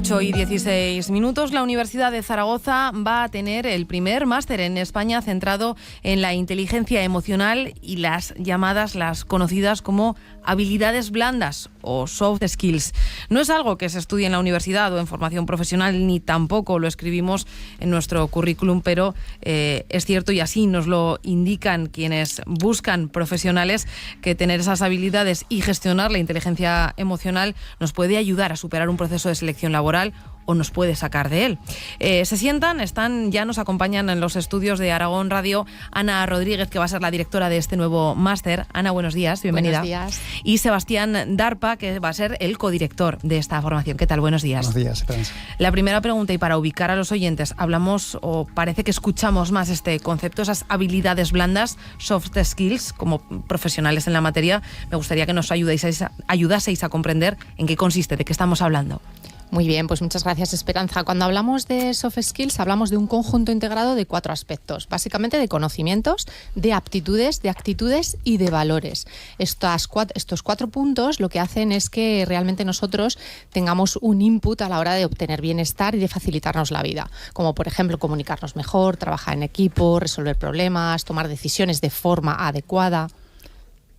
8:16. La Universidad de Zaragoza va a tener el primer máster en España centrado en la inteligencia emocional y las conocidas como habilidades blandas o soft skills. No es algo que se estudie en la universidad o en formación profesional, ni tampoco lo escribimos en nuestro currículum, pero es cierto, y así nos lo indican quienes buscan profesionales, que tener esas habilidades y gestionar la inteligencia emocional nos puede ayudar a superar un proceso de selección laboral o nos puede sacar de él. Ya nos acompañan en los estudios de Aragón Radio Ana Rodríguez, que va a ser la directora de este nuevo máster. Ana, buenos días, bienvenida. Buenos días. Y Sebastián Darpa, que va a ser el codirector de esta formación. ¿Qué tal? Buenos días. Buenos días, Esperanza. La primera pregunta, y para ubicar a los oyentes, hablamos o parece que escuchamos más este concepto, esas habilidades blandas, soft skills, como profesionales en la materia. Me gustaría que nos ayudaseis a comprender en qué consiste, de qué estamos hablando. Muy bien, pues muchas gracias, Esperanza. Cuando hablamos de soft skills, hablamos de un conjunto integrado de 4 aspectos, básicamente de conocimientos, de aptitudes, de actitudes y de valores. Estos 4 puntos lo que hacen es que realmente nosotros tengamos un input a la hora de obtener bienestar y de facilitarnos la vida, como por ejemplo comunicarnos mejor, trabajar en equipo, resolver problemas, tomar decisiones de forma adecuada.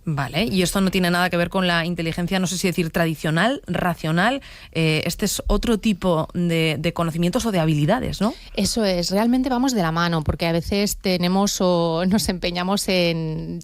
Vale, y esto no tiene nada que ver con la inteligencia, no sé si decir tradicional, racional. Este es otro tipo de conocimientos o de habilidades, ¿no? Eso es, realmente vamos de la mano, porque a veces tenemos o nos empeñamos en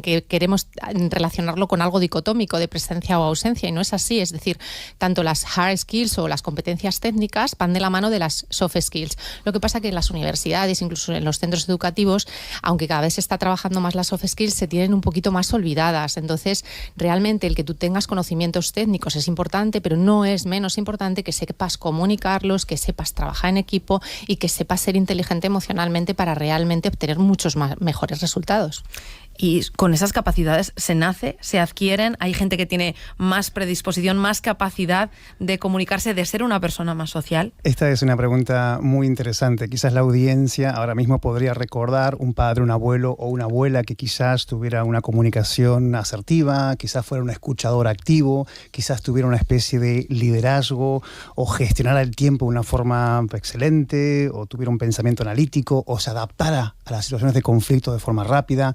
que queremos relacionarlo con algo dicotómico de presencia o ausencia, y no es así. Es decir, tanto las hard skills o las competencias técnicas van de la mano de las soft skills. Lo que pasa que en las universidades, incluso en los centros educativos, aunque cada vez se está trabajando más las soft skills, se tienen un poquito más olvidadas. Entonces, realmente el que tú tengas conocimientos técnicos es importante, pero no es menos importante que sepas comunicarlos, que sepas trabajar en equipo y que sepas ser inteligente emocionalmente para realmente obtener muchos mejores resultados. Y con esas capacidades se nace, se adquieren. Hay gente que tiene más predisposición, más capacidad de comunicarse, de ser una persona más social. Esta es una pregunta muy interesante. Quizás la audiencia ahora mismo podría recordar un padre, un abuelo o una abuela que quizás tuviera una comunicación asertiva, quizás fuera un escuchador activo, quizás tuviera una especie de liderazgo o gestionara el tiempo de una forma excelente, o tuviera un pensamiento analítico, o se adaptara a las situaciones de conflicto de forma rápida.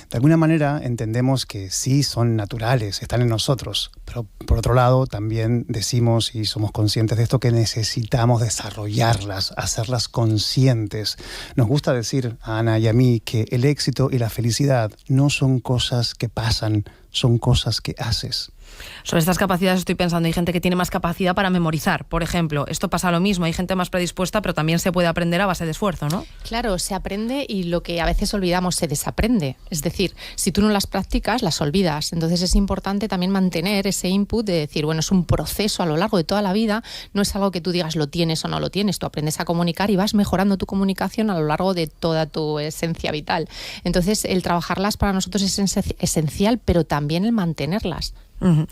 De alguna manera entendemos que sí son naturales, están en nosotros, pero por otro lado también decimos y somos conscientes de esto, que necesitamos desarrollarlas, hacerlas conscientes. Nos gusta decir a Ana y a mí que el éxito y la felicidad no son cosas que pasan, son cosas que haces. Sobre estas capacidades estoy pensando, hay gente que tiene más capacidad para memorizar, por ejemplo. Esto pasa lo mismo, hay gente más predispuesta, pero también se puede aprender a base de esfuerzo, ¿no? Claro, se aprende, y lo que a veces olvidamos, se desaprende. Es decir, si tú no las practicas, las olvidas. Entonces es importante también mantener ese input de decir, bueno, es un proceso a lo largo de toda la vida, no es algo que tú digas lo tienes o no lo tienes, tú aprendes a comunicar y vas mejorando tu comunicación a lo largo de toda tu esencia vital. Entonces el trabajarlas para nosotros es esencial, pero también el mantenerlas. Uh-huh.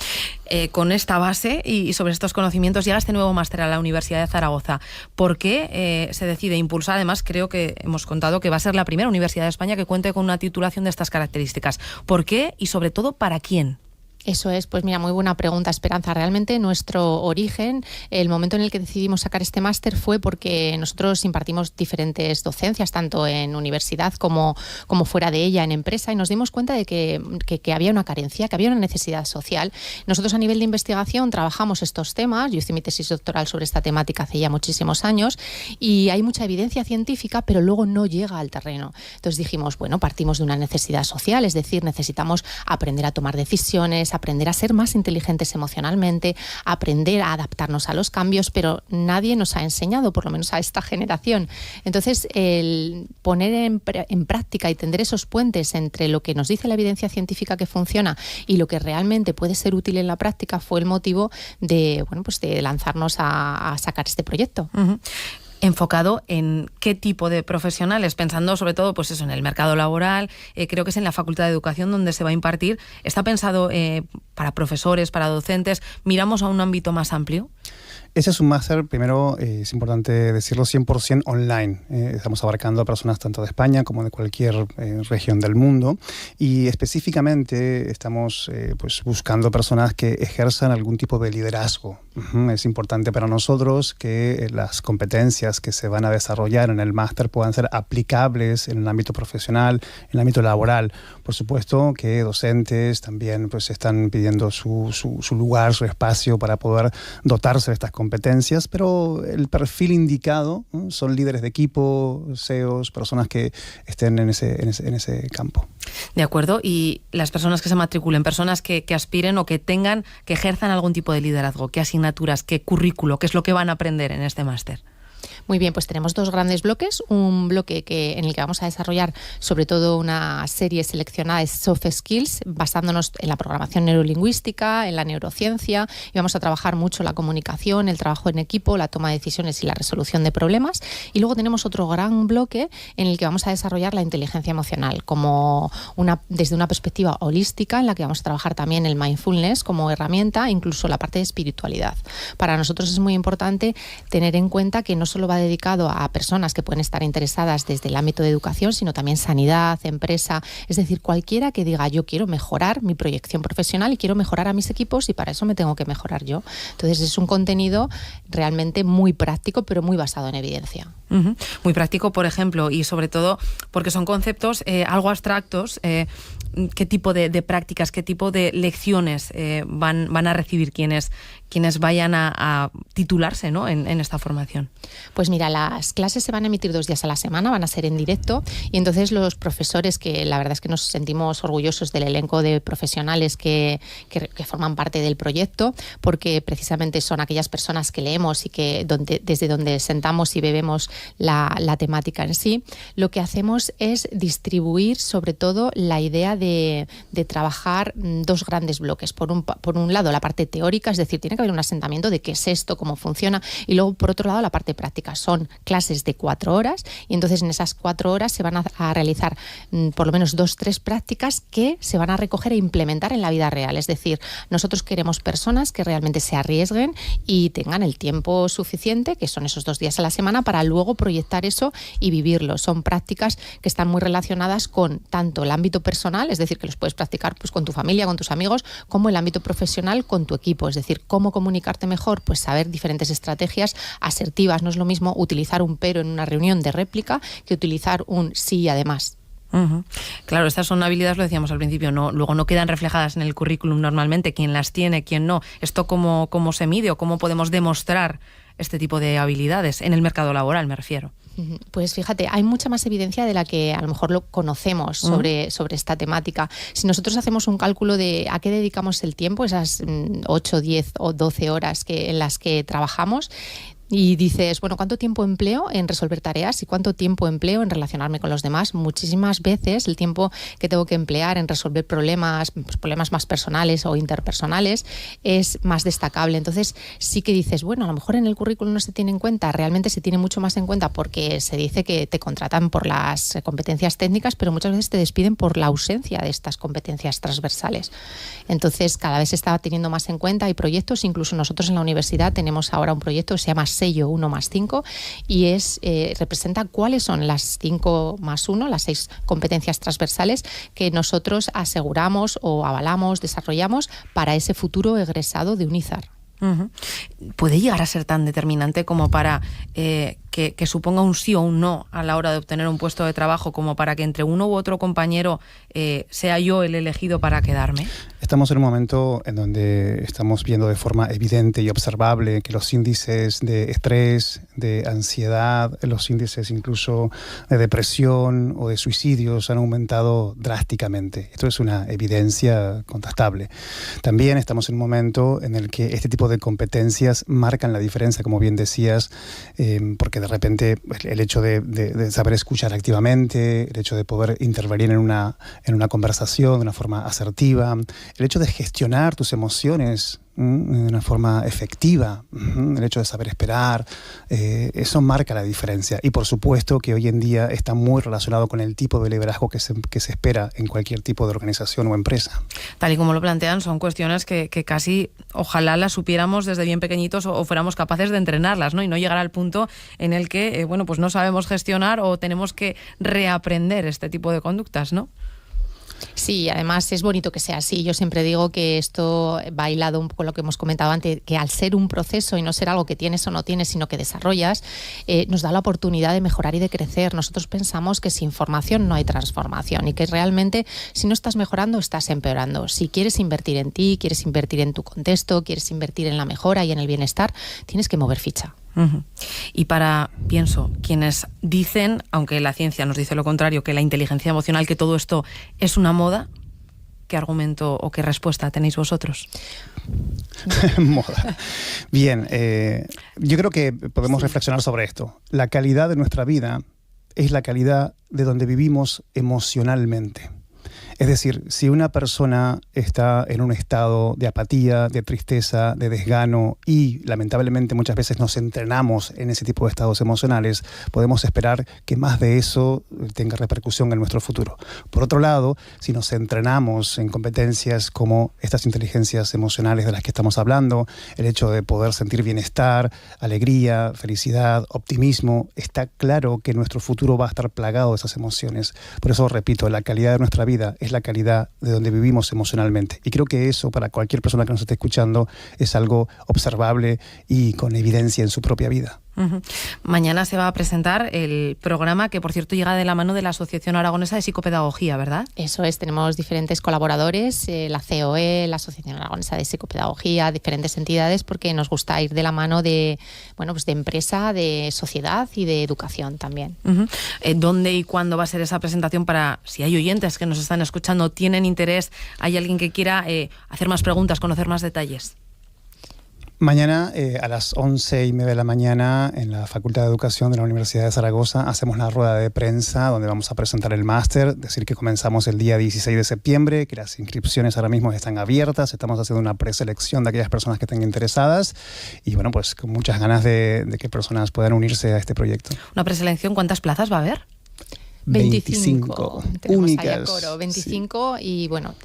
Con esta base y sobre estos conocimientos llega este nuevo máster a la Universidad de Zaragoza. ¿Por qué se decide impulsar? Además, creo que hemos contado que va a ser la primera universidad de España que cuente con una titulación de estas características. ¿Por qué? Y sobre todo, ¿para quién? Eso es, pues mira, muy buena pregunta, Esperanza. Realmente nuestro origen, el momento en el que decidimos sacar este máster fue porque nosotros impartimos diferentes docencias, tanto en universidad como fuera de ella, en empresa, y nos dimos cuenta de que había una carencia, que había una necesidad social. Nosotros a nivel de investigación trabajamos estos temas, yo hice mi tesis doctoral sobre esta temática hace ya muchísimos años, y hay mucha evidencia científica, pero luego no llega al terreno. Entonces dijimos, bueno, partimos de una necesidad social, es decir, necesitamos aprender a tomar decisiones, aprender a ser más inteligentes emocionalmente, aprender a adaptarnos a los cambios, pero nadie nos ha enseñado, por lo menos a esta generación. Entonces, el poner en práctica y tender esos puentes entre lo que nos dice la evidencia científica que funciona y lo que realmente puede ser útil en la práctica fue el motivo de, bueno, pues de lanzarnos a sacar este proyecto. Uh-huh. Enfocado en qué tipo de profesionales, pensando sobre todo pues eso, en el mercado laboral, creo que es en la Facultad de Educación donde se va a impartir. ¿Está pensado para profesores, para docentes? ¿Miramos a un ámbito más amplio? Ese es un máster, primero, es importante decirlo, 100% online. Estamos abarcando a personas tanto de España como de cualquier región del mundo, y específicamente estamos pues buscando personas que ejerzan algún tipo de liderazgo. Es importante para nosotros que las competencias que se van a desarrollar en el máster puedan ser aplicables en el ámbito profesional, en el ámbito laboral. Por supuesto que docentes también pues están pidiendo su lugar, su espacio para poder dotarse de estas competencias, pero el perfil indicado, ¿no?, son líderes de equipo, CEOs, personas que estén en ese campo. De acuerdo. Y las personas que se matriculen, personas que aspiren o que tengan, que ejerzan algún tipo de liderazgo, ¿qué asignaturas, qué currículo, qué es lo que van a aprender en este máster? Muy bien, pues tenemos dos grandes bloques. Un bloque en el que vamos a desarrollar sobre todo una serie seleccionada de soft skills, basándonos en la programación neurolingüística, en la neurociencia, y vamos a trabajar mucho la comunicación, el trabajo en equipo, la toma de decisiones y la resolución de problemas. Y luego tenemos otro gran bloque en el que vamos a desarrollar la inteligencia emocional desde una perspectiva holística, en la que vamos a trabajar también el mindfulness como herramienta, incluso la parte de espiritualidad. Para nosotros es muy importante tener en cuenta que no solo va dedicado a personas que pueden estar interesadas desde el ámbito de educación, sino también sanidad, empresa, es decir, cualquiera que diga yo quiero mejorar mi proyección profesional y quiero mejorar a mis equipos y para eso me tengo que mejorar yo. Entonces es un contenido realmente muy práctico, pero muy basado en evidencia. Muy práctico, por ejemplo, y sobre todo porque son conceptos algo abstractos. ¿Qué tipo de prácticas, qué tipo de lecciones van a recibir quienes vayan a titularse, ¿no?, en esta formación? Pues mira, las clases se van a emitir 2 días a la semana, van a ser en directo, y entonces los profesores, que la verdad es que nos sentimos orgullosos del elenco de profesionales que forman parte del proyecto, porque precisamente son aquellas personas que leemos y que desde donde sentamos y bebemos la temática en sí, lo que hacemos es distribuir sobre todo la idea de trabajar 2 grandes bloques. Por un lado, la parte teórica, es decir, tiene que haber un asentamiento de qué es esto, cómo funciona, y luego por otro lado la parte práctica. Son clases de 4 horas y entonces en esas 4 horas se van a realizar por lo menos 2-3 prácticas que se van a recoger e implementar en la vida real. Es decir, nosotros queremos personas que realmente se arriesguen y tengan el tiempo suficiente, que son esos 2 días a la semana, para luego proyectar eso y vivirlo. Son prácticas que están muy relacionadas con tanto el ámbito personal, es decir, que los puedes practicar pues con tu familia, con tus amigos, como el ámbito profesional con tu equipo. Es decir, cómo comunicarte mejor, pues saber diferentes estrategias asertivas. No es lo mismo utilizar un pero en una reunión de réplica que utilizar un sí y además. Claro, estas son habilidades, lo decíamos al principio, luego no quedan reflejadas en el currículum normalmente, quién las tiene, quién no. ¿Esto cómo se mide o cómo podemos demostrar este tipo de habilidades en el mercado laboral, me refiero? Pues fíjate, hay mucha más evidencia de la que a lo mejor lo conocemos sobre esta temática. Si nosotros hacemos un cálculo de a qué dedicamos el tiempo, esas 8, 10 o 12 horas en las que trabajamos, y dices, bueno, ¿cuánto tiempo empleo en resolver tareas y cuánto tiempo empleo en relacionarme con los demás? Muchísimas veces el tiempo que tengo que emplear en resolver problemas más personales o interpersonales es más destacable. Entonces sí que dices, bueno, a lo mejor en el currículum no se tiene en cuenta, realmente se tiene mucho más en cuenta porque se dice que te contratan por las competencias técnicas, pero muchas veces te despiden por la ausencia de estas competencias transversales. Entonces cada vez se está teniendo más en cuenta. Hay proyectos, incluso nosotros en la universidad tenemos ahora un proyecto que se llama sello 1+5 y representa cuáles son las 5+1, las 6 competencias transversales que nosotros aseguramos o avalamos, desarrollamos para ese futuro egresado de UNIZAR. ¿Puede llegar a ser tan determinante como para que suponga un sí o un no a la hora de obtener un puesto de trabajo, como para que entre uno u otro compañero sea yo el elegido para quedarme? Estamos en un momento en donde estamos viendo de forma evidente y observable que los índices de estrés, de ansiedad, los índices incluso de depresión o de suicidios han aumentado drásticamente. Esto es una evidencia contrastable. También estamos en un momento en el que este tipo de competencias marcan la diferencia, como bien decías, porque de repente el hecho de saber escuchar activamente, el hecho de poder intervenir en una conversación de una forma asertiva, el hecho de gestionar tus emociones de una forma efectiva. El hecho de saber esperar, eso marca la diferencia. Y por supuesto que hoy en día está muy relacionado con el tipo de liderazgo que se espera en cualquier tipo de organización o empresa. Tal y como lo plantean, son cuestiones que casi ojalá las supiéramos desde bien pequeñitos o fuéramos capaces de entrenarlas, ¿no? Y no llegar al punto en el que pues no sabemos gestionar o tenemos que reaprender este tipo de conductas, ¿no? Sí, además es bonito que sea así. Yo siempre digo que esto va hilado un poco lo que hemos comentado antes, que al ser un proceso y no ser algo que tienes o no tienes, sino que desarrollas, nos da la oportunidad de mejorar y de crecer. Nosotros pensamos que sin formación no hay transformación y que realmente si no estás mejorando, estás empeorando. Si quieres invertir en ti, quieres invertir en tu contexto, quieres invertir en la mejora y en el bienestar, tienes que mover ficha. Y pienso, quienes dicen, aunque la ciencia nos dice lo contrario, que la inteligencia emocional, que todo esto es una moda, ¿qué argumento o qué respuesta tenéis vosotros? Moda. Bien, yo creo que podemos reflexionar sobre esto. La calidad de nuestra vida es la calidad de donde vivimos emocionalmente. Es decir, si una persona está en un estado de apatía, de tristeza, de desgano y lamentablemente muchas veces nos entrenamos en ese tipo de estados emocionales, podemos esperar que más de eso tenga repercusión en nuestro futuro. Por otro lado, si nos entrenamos en competencias como estas inteligencias emocionales de las que estamos hablando, el hecho de poder sentir bienestar, alegría, felicidad, optimismo, está claro que nuestro futuro va a estar plagado de esas emociones. Por eso, repito, la calidad de nuestra vida es la calidad de donde vivimos emocionalmente. Y creo que eso, para cualquier persona que nos esté escuchando, es algo observable y con evidencia en su propia vida. Mañana se va a presentar el programa que, por cierto, llega de la mano de la Asociación Aragonesa de Psicopedagogía, ¿verdad? Eso es, tenemos diferentes colaboradores, la COE, la Asociación Aragonesa de Psicopedagogía, diferentes entidades, porque nos gusta ir de la mano de empresa, de sociedad y de educación también. ¿Dónde y cuándo va a ser esa presentación para, si hay oyentes que nos están escuchando, tienen interés, hay alguien que quiera hacer más preguntas, conocer más detalles? Mañana a las 11:30 de la mañana en la Facultad de Educación de la Universidad de Zaragoza hacemos una rueda de prensa donde vamos a presentar el máster, decir que comenzamos el día 16 de septiembre, que las inscripciones ahora mismo están abiertas, estamos haciendo una preselección de aquellas personas que estén interesadas y bueno, pues con muchas ganas de que personas puedan unirse a este proyecto. ¿Una preselección? ¿Cuántas plazas va a haber? 25 únicas. 25 sí. Y bueno,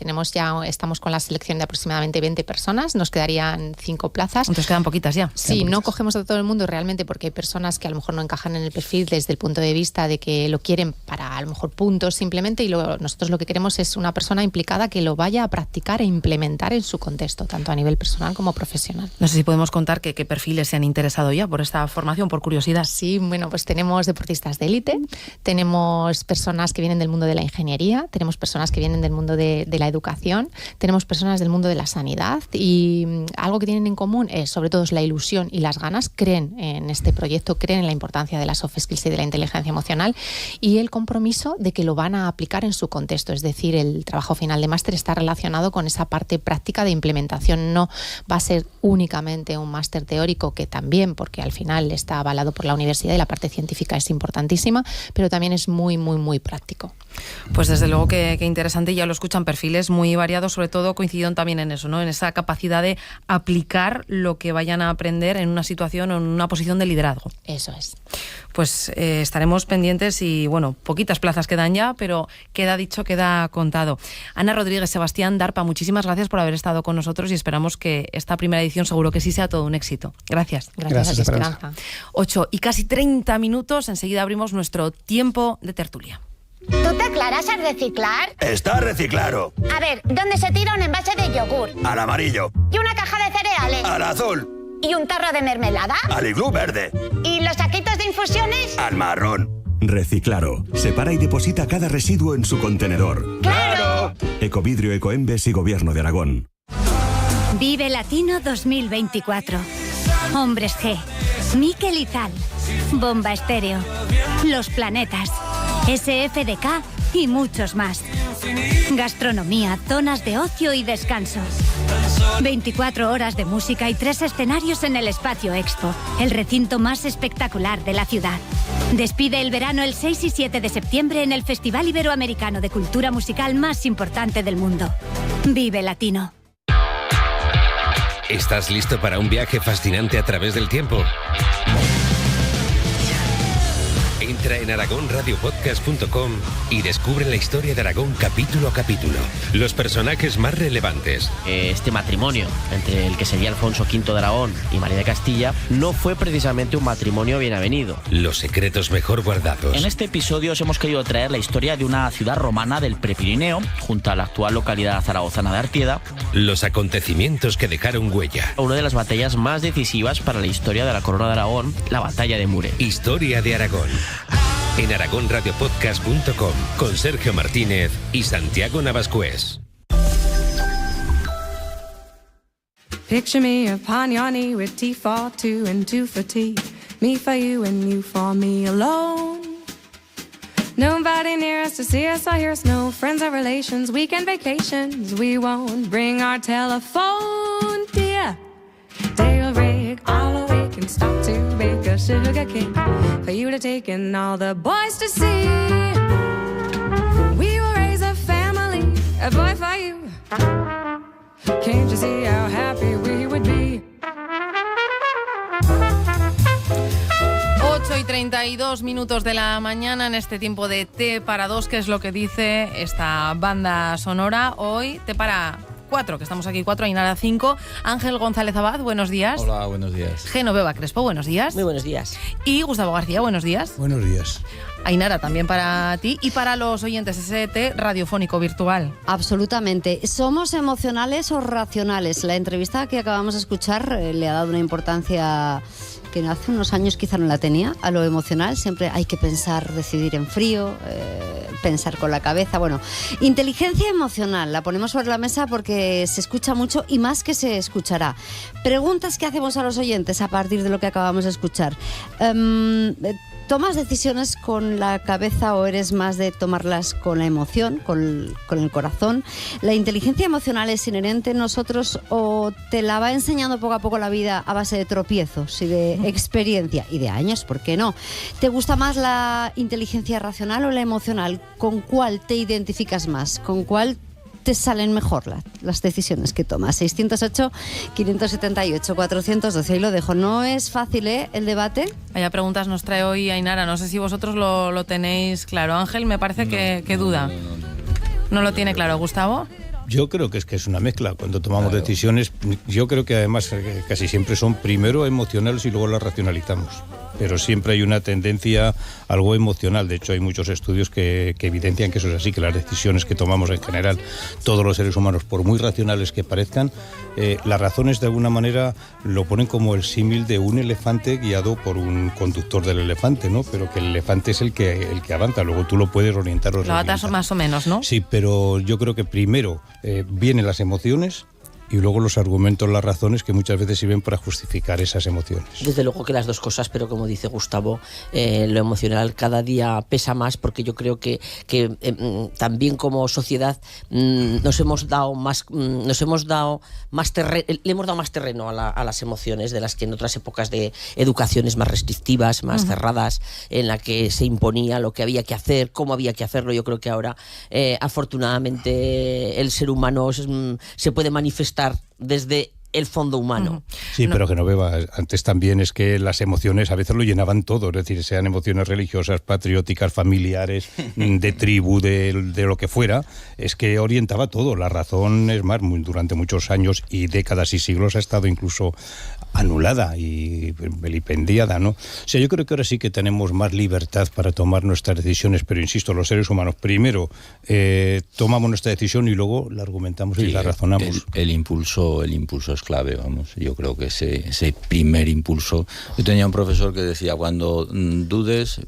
estamos con la selección de aproximadamente 20 personas, nos quedarían 5 plazas. Entonces quedan poquitas ya. Sí, no cogemos a todo el mundo realmente porque hay personas que a lo mejor no encajan en el perfil desde el punto de vista de que lo quieren para a lo mejor puntos simplemente y nosotros lo que queremos es una persona implicada que lo vaya a practicar e implementar en su contexto, tanto a nivel personal como profesional. No sé si podemos contar qué perfiles se han interesado ya por esta formación, por curiosidad. Sí, bueno, pues tenemos deportistas de élite, tenemos personas que vienen del mundo de la ingeniería, tenemos personas que vienen del mundo de la educación, tenemos personas del mundo de la sanidad y algo que tienen en común es sobre todo la ilusión y las ganas, creen en este proyecto, creen en la importancia de las soft skills y de la inteligencia emocional y el compromiso de que lo van a aplicar en su contexto, es decir, el trabajo final de máster está relacionado con esa parte práctica de implementación, no va a ser únicamente un máster teórico que también, porque al final está avalado por la universidad y la parte científica es importantísima, pero también es muy práctico. Pues desde luego que interesante, ya lo escuchan, perfiles muy variados, sobre todo coincidieron también en eso, ¿no? En esa capacidad de aplicar lo que vayan a aprender en una situación o en una posición de liderazgo. Eso es. Pues estaremos pendientes y bueno, poquitas plazas quedan ya, pero queda dicho, queda contado. Ana Rodríguez, Sebastián Darpa, muchísimas gracias por haber estado con nosotros y esperamos que esta primera edición seguro que sí sea todo un éxito. Gracias. Gracias a ti, Esperanza. 8 y casi 30 minutos, enseguida abrimos nuestro tiempo de tertulia. ¿Tú te aclaras al reciclar? Está reciclaro. A ver, ¿dónde se tira un envase de yogur? Al amarillo. ¿Y una caja de cereales? Al azul. ¿Y un tarro de mermelada? Al iglú verde. ¿Y los saquitos de infusiones? Al marrón. Reciclaro. Separa y deposita cada residuo en su contenedor. ¡Claro! Ecovidrio, Ecoembes y Gobierno de Aragón. Vive Latino 2024. Hombres G. Miquel Izal. Bomba Estéreo. Los Planetas. SFDK y muchos más. Gastronomía, zonas de ocio y descanso. 24 horas de música y 3 escenarios en el Espacio Expo, el recinto más espectacular de la ciudad. Despide el verano el 6 y 7 de septiembre en el Festival Iberoamericano de Cultura Musical más importante del mundo. Vive Latino. ¿Estás listo para un viaje fascinante a través del tiempo? Entra en aragonradiopodcast.com y descubre la historia de Aragón capítulo a capítulo. Los personajes más relevantes. Este matrimonio entre el que sería Alfonso V de Aragón y María de Castilla no fue precisamente un matrimonio bien avenido. Los secretos mejor guardados. En este episodio os hemos querido traer la historia de una ciudad romana del Prepirineo, junto a la actual localidad zaragozana de Artieda. Los acontecimientos que dejaron huella. Una de las batallas más decisivas para la historia de la corona de Aragón, la batalla de Muret. Historia de Aragón. En aragonradiopodcast.com con Sergio Martínez y Santiago Navascués. Picture me upon your knee with tea for two and two for tea. Me for you and you for me alone. Nobody near us to see us or hear us. No friends or relations. Weekend vacations. We won't bring our telephone, dear. They'll rig all awake and stop to bake a sugar cake for you to take and all the boys to see. We will raise a family, a boy for you. Can't you see how happy we would be? 8:32 de la mañana en este tiempo de T para 2, que es lo que dice esta banda sonora. Hoy T para 4, que estamos aquí 4, Ainara 5. Ángel González Abad, buenos días. Hola, buenos días. Genoveva Crespo, buenos días. Muy buenos días. Y Gustavo García, buenos días. Buenos días. Ainara, también para ti y para los oyentes ST radiofónico virtual. Absolutamente. ¿Somos emocionales o racionales? La entrevista que acabamos de escuchar le ha dado una importancia que hace unos años quizá no la tenía, a lo emocional. Siempre hay que pensar, decidir en frío, pensar con la cabeza. Bueno, inteligencia emocional, la ponemos sobre la mesa porque se escucha mucho y más que se escuchará. Preguntas que hacemos a los oyentes a partir de lo que acabamos de escuchar. ¿Tomas decisiones con la cabeza o eres más de tomarlas con la emoción, con el corazón? ¿La inteligencia emocional es inherente en nosotros o te la va enseñando poco a poco la vida a base de tropiezos y de experiencia y de años? ¿Por qué no? ¿Te gusta más la inteligencia racional o la emocional? ¿Con cuál te identificas más? ¿Con cuál te salen mejor las decisiones que tomas? 608-578-412. Ahí lo dejo. No es fácil, el debate. Vaya preguntas nos trae hoy Ainara. No sé si vosotros lo tenéis claro. Ángel, me parece que duda. No lo tiene claro. ¿Gustavo? Yo creo que es una mezcla. Cuando tomamos decisiones, yo creo que además casi siempre son primero emocionales y luego las racionalizamos. Pero siempre hay una tendencia algo emocional. De hecho, hay muchos estudios que evidencian que eso es así, que las decisiones que tomamos en general, todos los seres humanos, por muy racionales que parezcan, las razones de alguna manera lo ponen como el símil de un elefante guiado por un conductor del elefante, ¿no? Pero que el elefante es el que avanza, luego tú lo puedes orientar. Lo atas más o menos, ¿no? Sí, pero yo creo que primero vienen las emociones y luego los argumentos, las razones que muchas veces sirven para justificar esas emociones. Desde luego que las dos cosas, pero como dice Gustavo, lo emocional cada día pesa más, porque yo creo que también como sociedad le hemos dado más terreno a las emociones, de las que en otras épocas de educaciones más restrictivas, más cerradas, en la que se imponía lo que había que hacer, cómo había que hacerlo. Yo creo que ahora afortunadamente el ser humano se puede manifestar desde el fondo humano. Sí, pero Genoveva, antes también es que las emociones a veces lo llenaban todo, es decir, sean emociones religiosas, patrióticas, familiares, de tribu, de lo que fuera, es que orientaba todo. La razón, es más, durante muchos años y décadas y siglos ha estado incluso anulada y vilipendiada, ¿no? O sea, yo creo que ahora sí que tenemos más libertad para tomar nuestras decisiones, pero insisto, los seres humanos primero tomamos nuestra decisión y luego la argumentamos y la razonamos. El impulso es clave, vamos. Yo creo que ese primer impulso. Yo tenía un profesor que decía, cuando dudes,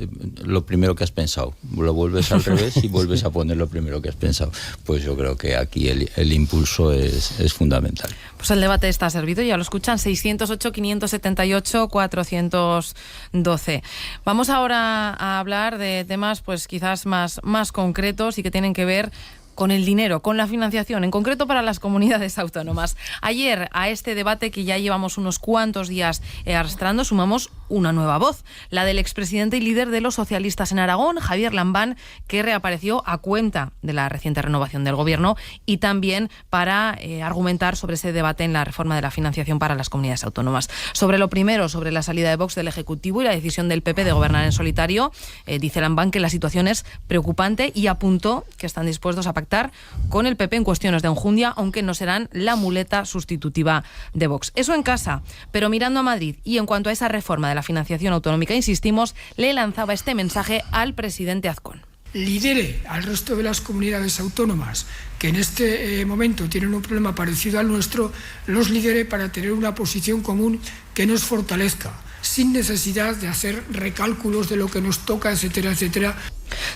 lo primero que has pensado, lo vuelves al revés y vuelves a poner lo primero que has pensado. Pues yo creo que aquí el impulso es fundamental. Pues el debate está servido, ya lo escuchan, 608-578-412. Vamos ahora a hablar de temas pues quizás más concretos y que tienen que ver con el dinero, con la financiación, en concreto para las comunidades autónomas. Ayer, a este debate que ya llevamos unos cuantos días arrastrando, sumamos una nueva voz, la del expresidente y líder de los socialistas en Aragón, Javier Lambán, que reapareció a cuenta de la reciente renovación del Gobierno y también para argumentar sobre ese debate en la reforma de la financiación para las comunidades autónomas. Sobre lo primero, sobre la salida de Vox del Ejecutivo y la decisión del PP de gobernar en solitario, dice Lambán que la situación es preocupante y apuntó que están dispuestos a pactar con el PP en cuestiones de enjundia, aunque no serán la muleta sustitutiva de Vox. Eso en casa, pero mirando a Madrid y en cuanto a esa reforma de la financiación autonómica, insistimos, le lanzaba este mensaje al presidente Azcón. Lidere al resto de las comunidades autónomas que en este momento tienen un problema parecido al nuestro, los lidere para tener una posición común que nos fortalezca, sin necesidad de hacer recálculos de lo que nos toca, etcétera, etcétera.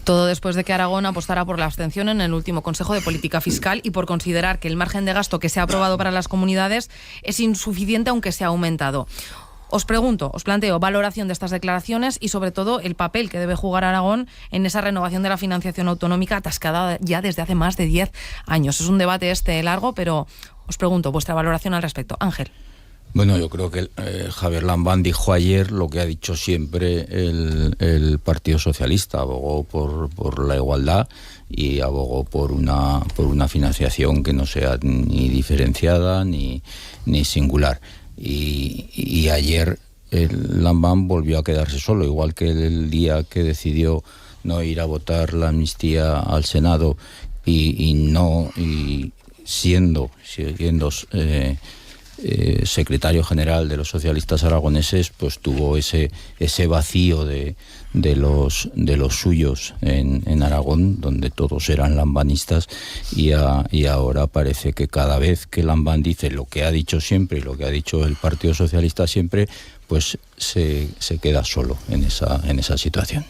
Todo después de que Aragón apostara por la abstención en el último Consejo de Política Fiscal y por considerar que el margen de gasto que se ha aprobado para las comunidades es insuficiente, aunque se ha aumentado. Os planteo valoración de estas declaraciones y sobre todo el papel que debe jugar Aragón en esa renovación de la financiación autonómica atascada ya desde hace más de 10 años. Es un debate largo, pero os pregunto vuestra valoración al respecto. Ángel. Bueno, yo creo que Javier Lambán dijo ayer lo que ha dicho siempre el Partido Socialista. Abogó por la igualdad y abogó por una financiación que no sea ni diferenciada ni singular. Y ayer Lambán volvió a quedarse solo, igual que el día que decidió no ir a votar la amnistía al Senado y siendo secretario general de los socialistas aragoneses, pues tuvo ese vacío de los suyos en Aragón, donde todos eran lambanistas, y ahora parece que cada vez que Lambán dice lo que ha dicho siempre y lo que ha dicho el Partido Socialista siempre, pues se queda solo en esa situación.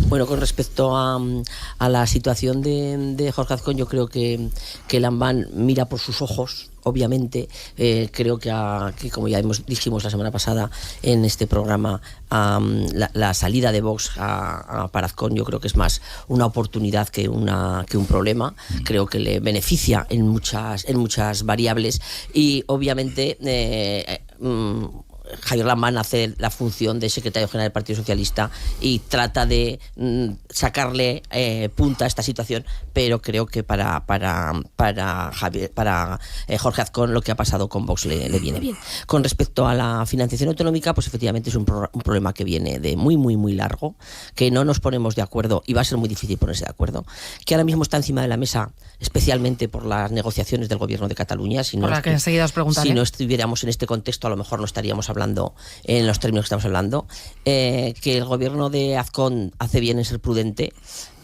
Bueno, con respecto a la situación de Jorge Azcón, yo creo que Lambán mira por sus ojos, obviamente. Creo que como ya dijimos la semana pasada en este programa, la salida de Vox para Azcón yo creo que es más una oportunidad que un problema. Creo que le beneficia en muchas variables y obviamente Javier Lambán hace la función de secretario general del Partido Socialista y trata de sacarle punta a esta situación, pero creo que para Jorge Azcón lo que ha pasado con Vox le viene bien. Con respecto a la financiación autonómica, pues efectivamente es un problema que viene de muy, muy, muy largo, que no nos ponemos de acuerdo y va a ser muy difícil ponerse de acuerdo, que ahora mismo está encima de la mesa, especialmente por las negociaciones del Gobierno de Cataluña. Por la que enseguida os preguntaré. Si no estuviéramos en este contexto, a lo mejor no estaríamos hablando en los términos que estamos hablando, que el gobierno de Azcón hace bien en ser prudente,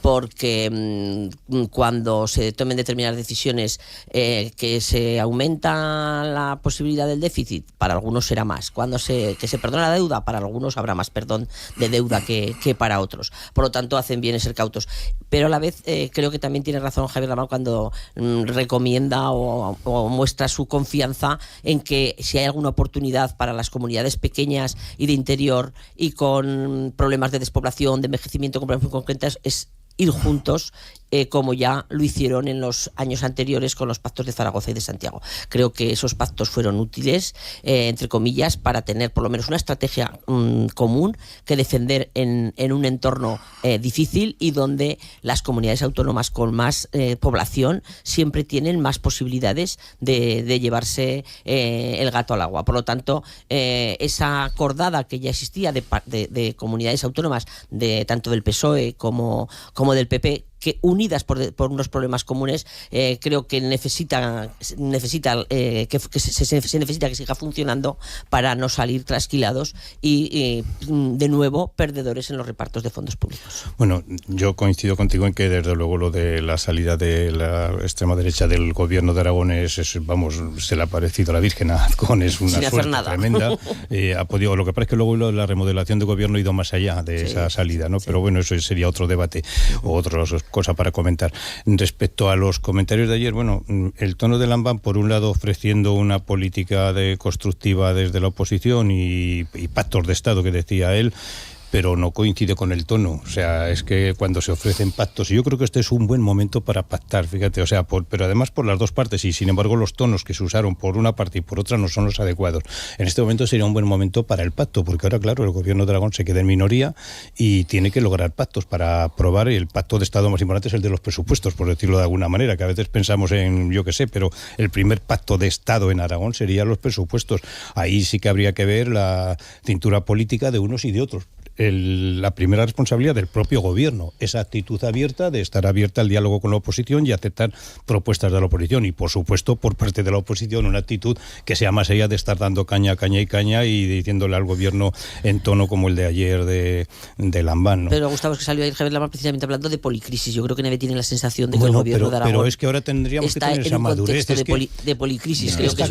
porque cuando se tomen determinadas decisiones que se aumenta la posibilidad del déficit, para algunos será más. Cuando que se perdona la deuda, para algunos habrá más perdón de deuda que para otros. Por lo tanto, hacen bien en ser cautos. Pero a la vez creo que también tiene razón Javier Lambán cuando recomienda o muestra su confianza en que si hay alguna oportunidad para las comunidades pequeñas y de interior y con problemas de despoblación, de envejecimiento, con problemas muy concretos, es ir juntos, como ya lo hicieron en los años anteriores con los pactos de Zaragoza y de Santiago. Creo que esos pactos fueron útiles, entre comillas, para tener por lo menos una estrategia común que defender en un entorno difícil y donde las comunidades autónomas con más población siempre tienen más posibilidades de llevarse el gato al agua. Por lo tanto, esa acordada que ya existía de comunidades autónomas, tanto del PSOE como del PP, que unidas por unos problemas comunes, creo que se necesita que siga funcionando para no salir trasquilados y de nuevo perdedores en los repartos de fondos públicos. Bueno, yo coincido contigo en que desde luego lo de la salida de la extrema derecha del gobierno de Aragón se le ha parecido a la Virgen a Azcón, es una suerte tremenda. Ha podido, lo que pasa es que luego la remodelación de gobierno ha ido más allá de esa salida, ¿no? Pero bueno, eso sería otro debate o otras cosas para comentar. Respecto a los comentarios de ayer, bueno, el tono de Lambán, por un lado ofreciendo una política constructiva desde la oposición y pactos de Estado que decía él, pero no coincide con el tono. O sea, es que cuando se ofrecen pactos, y yo creo que este es un buen momento para pactar, fíjate, o sea, pero además por las dos partes, y sin embargo los tonos que se usaron por una parte y por otra no son los adecuados. En este momento sería un buen momento para el pacto, porque ahora, claro, el gobierno de Aragón se queda en minoría y tiene que lograr pactos para aprobar. El pacto de Estado más importante es el de los presupuestos, por decirlo de alguna manera, que a veces pensamos en, yo qué sé, pero el primer pacto de Estado en Aragón sería los presupuestos. Ahí sí que habría que ver la cintura política de unos y de otros. La primera responsabilidad del propio gobierno, esa actitud abierta de estar abierta al diálogo con la oposición y aceptar propuestas de la oposición, y por supuesto por parte de la oposición una actitud que sea más allá de estar dando caña y diciéndole al gobierno en tono como el de ayer de Lambán, ¿no? Pero Gustavo, es que salió ayer Javier Lambán precisamente hablando de policrisis. Yo creo que Neve tiene la sensación de que el gobierno de Aragón pero es que ahora tendríamos que tener esa madurez. Está en un contexto de policrisis. Creo que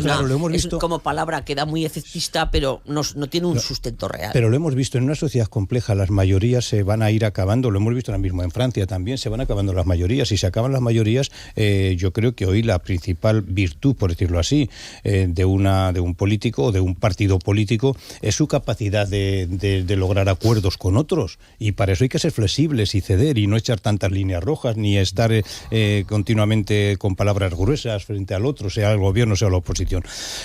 es como palabra que da muy efectista, pero no tiene un sustento real. Pero lo hemos visto en una sociedad compleja, las mayorías se van a ir acabando, lo hemos visto ahora mismo en Francia también, se van acabando las mayorías. Si se acaban las mayorías, yo creo que hoy la principal virtud, por decirlo así, de un político o de un partido político es su capacidad de lograr acuerdos con otros, y para eso hay que ser flexibles y ceder y no echar tantas líneas rojas ni estar continuamente con palabras gruesas frente al otro, sea el gobierno, sea la oposición.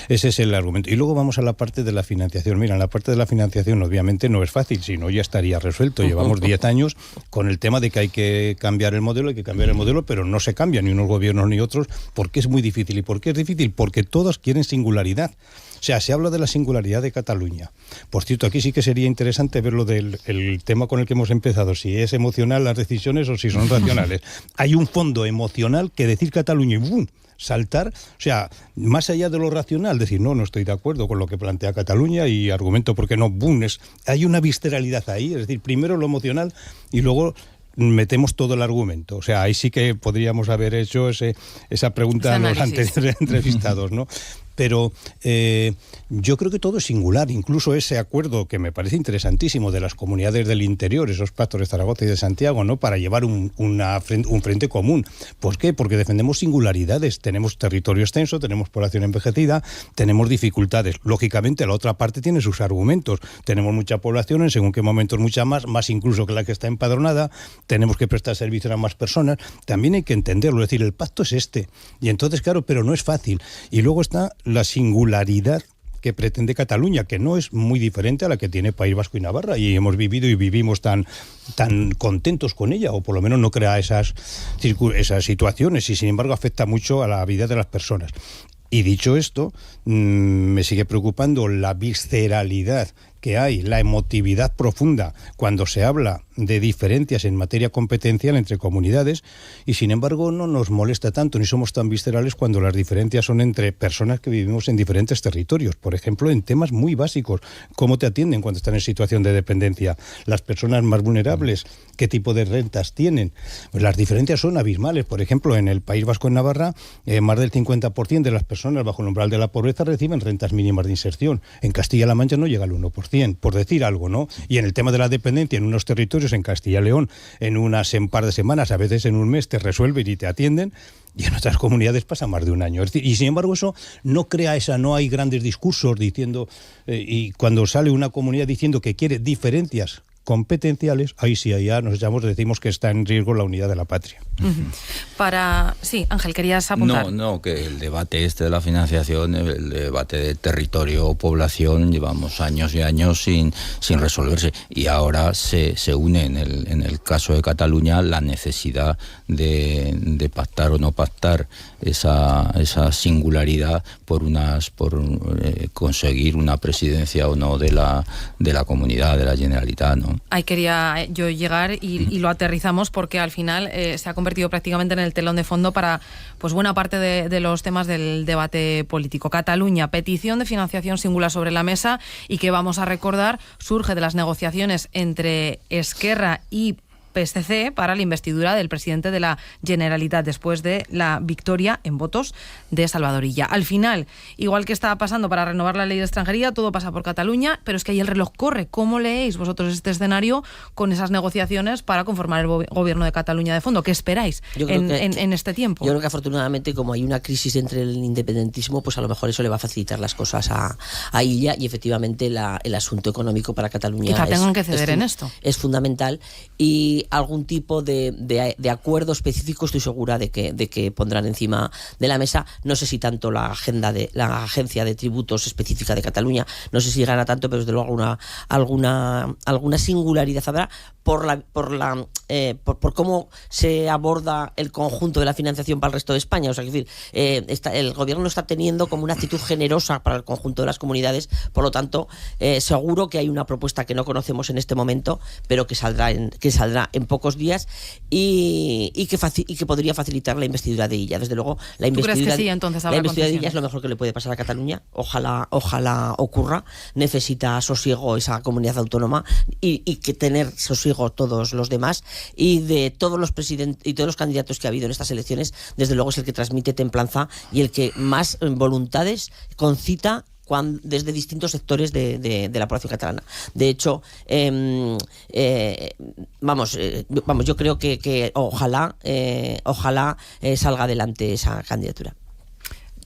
Ese es el argumento. Y luego vamos a la parte de la financiación. Mira, en la parte de la financiación obviamente no es fácil, si no ya estaría resuelto. Llevamos 10 años con el tema de que hay que cambiar el modelo, pero no se cambia ni unos gobiernos ni otros, porque es muy difícil. ¿Y por qué es difícil? Porque todos quieren singularidad. O sea, se habla de la singularidad de Cataluña. Por cierto, aquí sí que sería interesante ver lo del el tema con el que hemos empezado, si es emocional las decisiones o si son racionales. Hay un fondo emocional que decir Cataluña y ¡bum!, saltar, o sea, más allá de lo racional, decir, no estoy de acuerdo con lo que plantea Cataluña y argumento por qué no, ¡bum!, hay una visceralidad ahí, es decir, primero lo emocional y luego metemos todo el argumento. O sea, ahí sí que podríamos haber hecho esa pregunta a los anteriores entrevistados, ¿no? Pero yo creo que todo es singular, incluso ese acuerdo que me parece interesantísimo de las comunidades del interior, esos pactos de Zaragoza y de Santiago, ¿no?, para llevar un frente común. ¿Por qué? Porque defendemos singularidades, tenemos territorio extenso, tenemos población envejecida, tenemos dificultades. Lógicamente la otra parte tiene sus argumentos, tenemos mucha población, en según qué momentos mucha más incluso que la que está empadronada, tenemos que prestar servicio a más personas, también hay que entenderlo, es decir, el pacto es este, y entonces claro, pero no es fácil. Y luego está la singularidad que pretende Cataluña, que no es muy diferente a la que tiene País Vasco y Navarra, y hemos vivido y vivimos tan contentos con ella, o por lo menos no crea esas situaciones, y sin embargo afecta mucho a la vida de las personas. Y dicho esto, me sigue preocupando la visceralidad que hay, la emotividad profunda cuando se habla de diferencias en materia competencial entre comunidades, y sin embargo no nos molesta tanto ni somos tan viscerales cuando las diferencias son entre personas que vivimos en diferentes territorios. Por ejemplo, en temas muy básicos, cómo te atienden cuando están en situación de dependencia, las personas más vulnerables, qué tipo de rentas tienen. Pues las diferencias son abismales. Por ejemplo, en el País Vasco, en Navarra, más del 50% de las personas bajo el umbral de la pobreza reciben rentas mínimas de inserción. En Castilla-La Mancha no llega al 1%, por decir algo, ¿no? Y en el tema de la dependencia, en unos territorios, en Castilla y León, en un par de semanas, a veces en un mes, te resuelven y te atienden, y en otras comunidades pasa más de un año. Es decir, y sin embargo eso no crea no hay grandes discursos diciendo, y cuando sale una comunidad diciendo que quiere diferencias competenciales, ahí sí, allá nos decimos que está en riesgo la unidad de la patria. Sí, Ángel, querías apuntar. No, que el debate de la financiación, el debate de territorio, población, llevamos años y años sin resolverse, y ahora se une en el caso de Cataluña la necesidad de pactar o no pactar esa singularidad por conseguir una presidencia o no de la comunidad, de la Generalitat, ¿no? Ahí quería yo llegar y lo aterrizamos porque al final se ha convertido prácticamente en el telón de fondo para pues buena parte de los temas del debate político. Cataluña, petición de financiación singular sobre la mesa, y que vamos a recordar surge de las negociaciones entre Esquerra y PSC para la investidura del presidente de la Generalitat después de la victoria en votos de Salvador Illa. Al final, igual que estaba pasando para renovar la ley de extranjería, todo pasa por Cataluña, pero es que ahí el reloj corre. ¿Cómo leéis vosotros este escenario con esas negociaciones para conformar el gobierno de Cataluña de fondo? ¿Qué esperáis en este tiempo? Yo creo que afortunadamente, como hay una crisis entre el independentismo, pues a lo mejor eso le va a facilitar las cosas a Illa, y efectivamente el asunto económico para Cataluña quizá tengan que ceder en esto. Es fundamental, y algún tipo de acuerdo específico estoy segura de que pondrán encima de la mesa. No sé si tanto la agencia de tributos específica de Cataluña, no sé si gana tanto, pero desde luego alguna singularidad habrá por cómo se aborda el conjunto de la financiación para el resto de España. O sea, es decir, el gobierno está teniendo como una actitud generosa para el conjunto de las comunidades, por lo tanto, seguro que hay una propuesta que no conocemos en este momento, pero que saldrá en pocos días y que podría facilitar la investidura de Illa. Desde luego, la investidura de Illa es lo mejor que le puede pasar a Cataluña. Ojalá ocurra. Necesita sosiego esa comunidad autónoma y que tener sosiego todos los demás, y de todos los presidentes y todos los candidatos que ha habido en estas elecciones, desde luego es el que transmite templanza y el que más voluntades concita desde distintos sectores de la población catalana. De hecho, yo creo que ojalá salga adelante esa candidatura.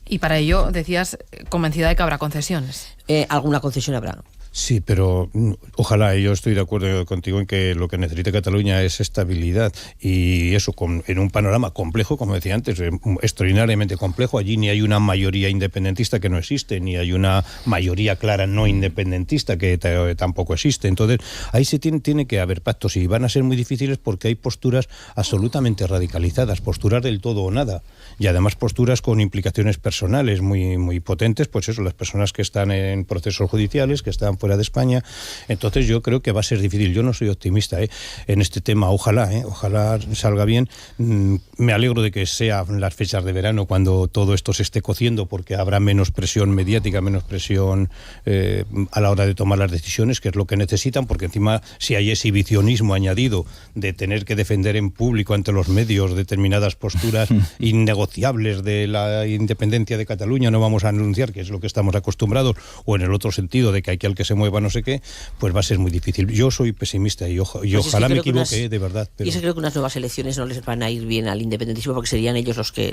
Y para ello, decías, convencida de que habrá concesiones. Alguna concesión habrá. Sí, pero ojalá, yo estoy de acuerdo contigo en que lo que necesita Cataluña es estabilidad, y eso en un panorama complejo, como decía antes, extraordinariamente complejo. Allí ni hay una mayoría independentista, que no existe, ni hay una mayoría clara no independentista, que tampoco existe. Entonces ahí tiene que haber pactos, y van a ser muy difíciles porque hay posturas absolutamente radicalizadas, posturas del todo o nada, y además posturas con implicaciones personales muy, muy potentes, pues eso, las personas que están en procesos judiciales, que están fuera de España. Entonces yo creo que va a ser difícil. Yo no soy optimista en este tema. Ojalá salga bien. Me alegro de que sean las fechas de verano cuando todo esto se esté cociendo, porque habrá menos presión mediática, menos presión a la hora de tomar las decisiones, que es lo que necesitan, porque encima si hay exhibicionismo añadido de tener que defender en público ante los medios determinadas posturas innegociables de la independencia de Cataluña, no vamos a anunciar, que es lo que estamos acostumbrados, o en el otro sentido de que hay que al que se mueva no sé qué, pues va a ser muy difícil. Yo soy pesimista y ojalá me equivoque, de verdad. Pero... Y creo que unas nuevas elecciones no les van a ir bien al independentismo, porque serían ellos los que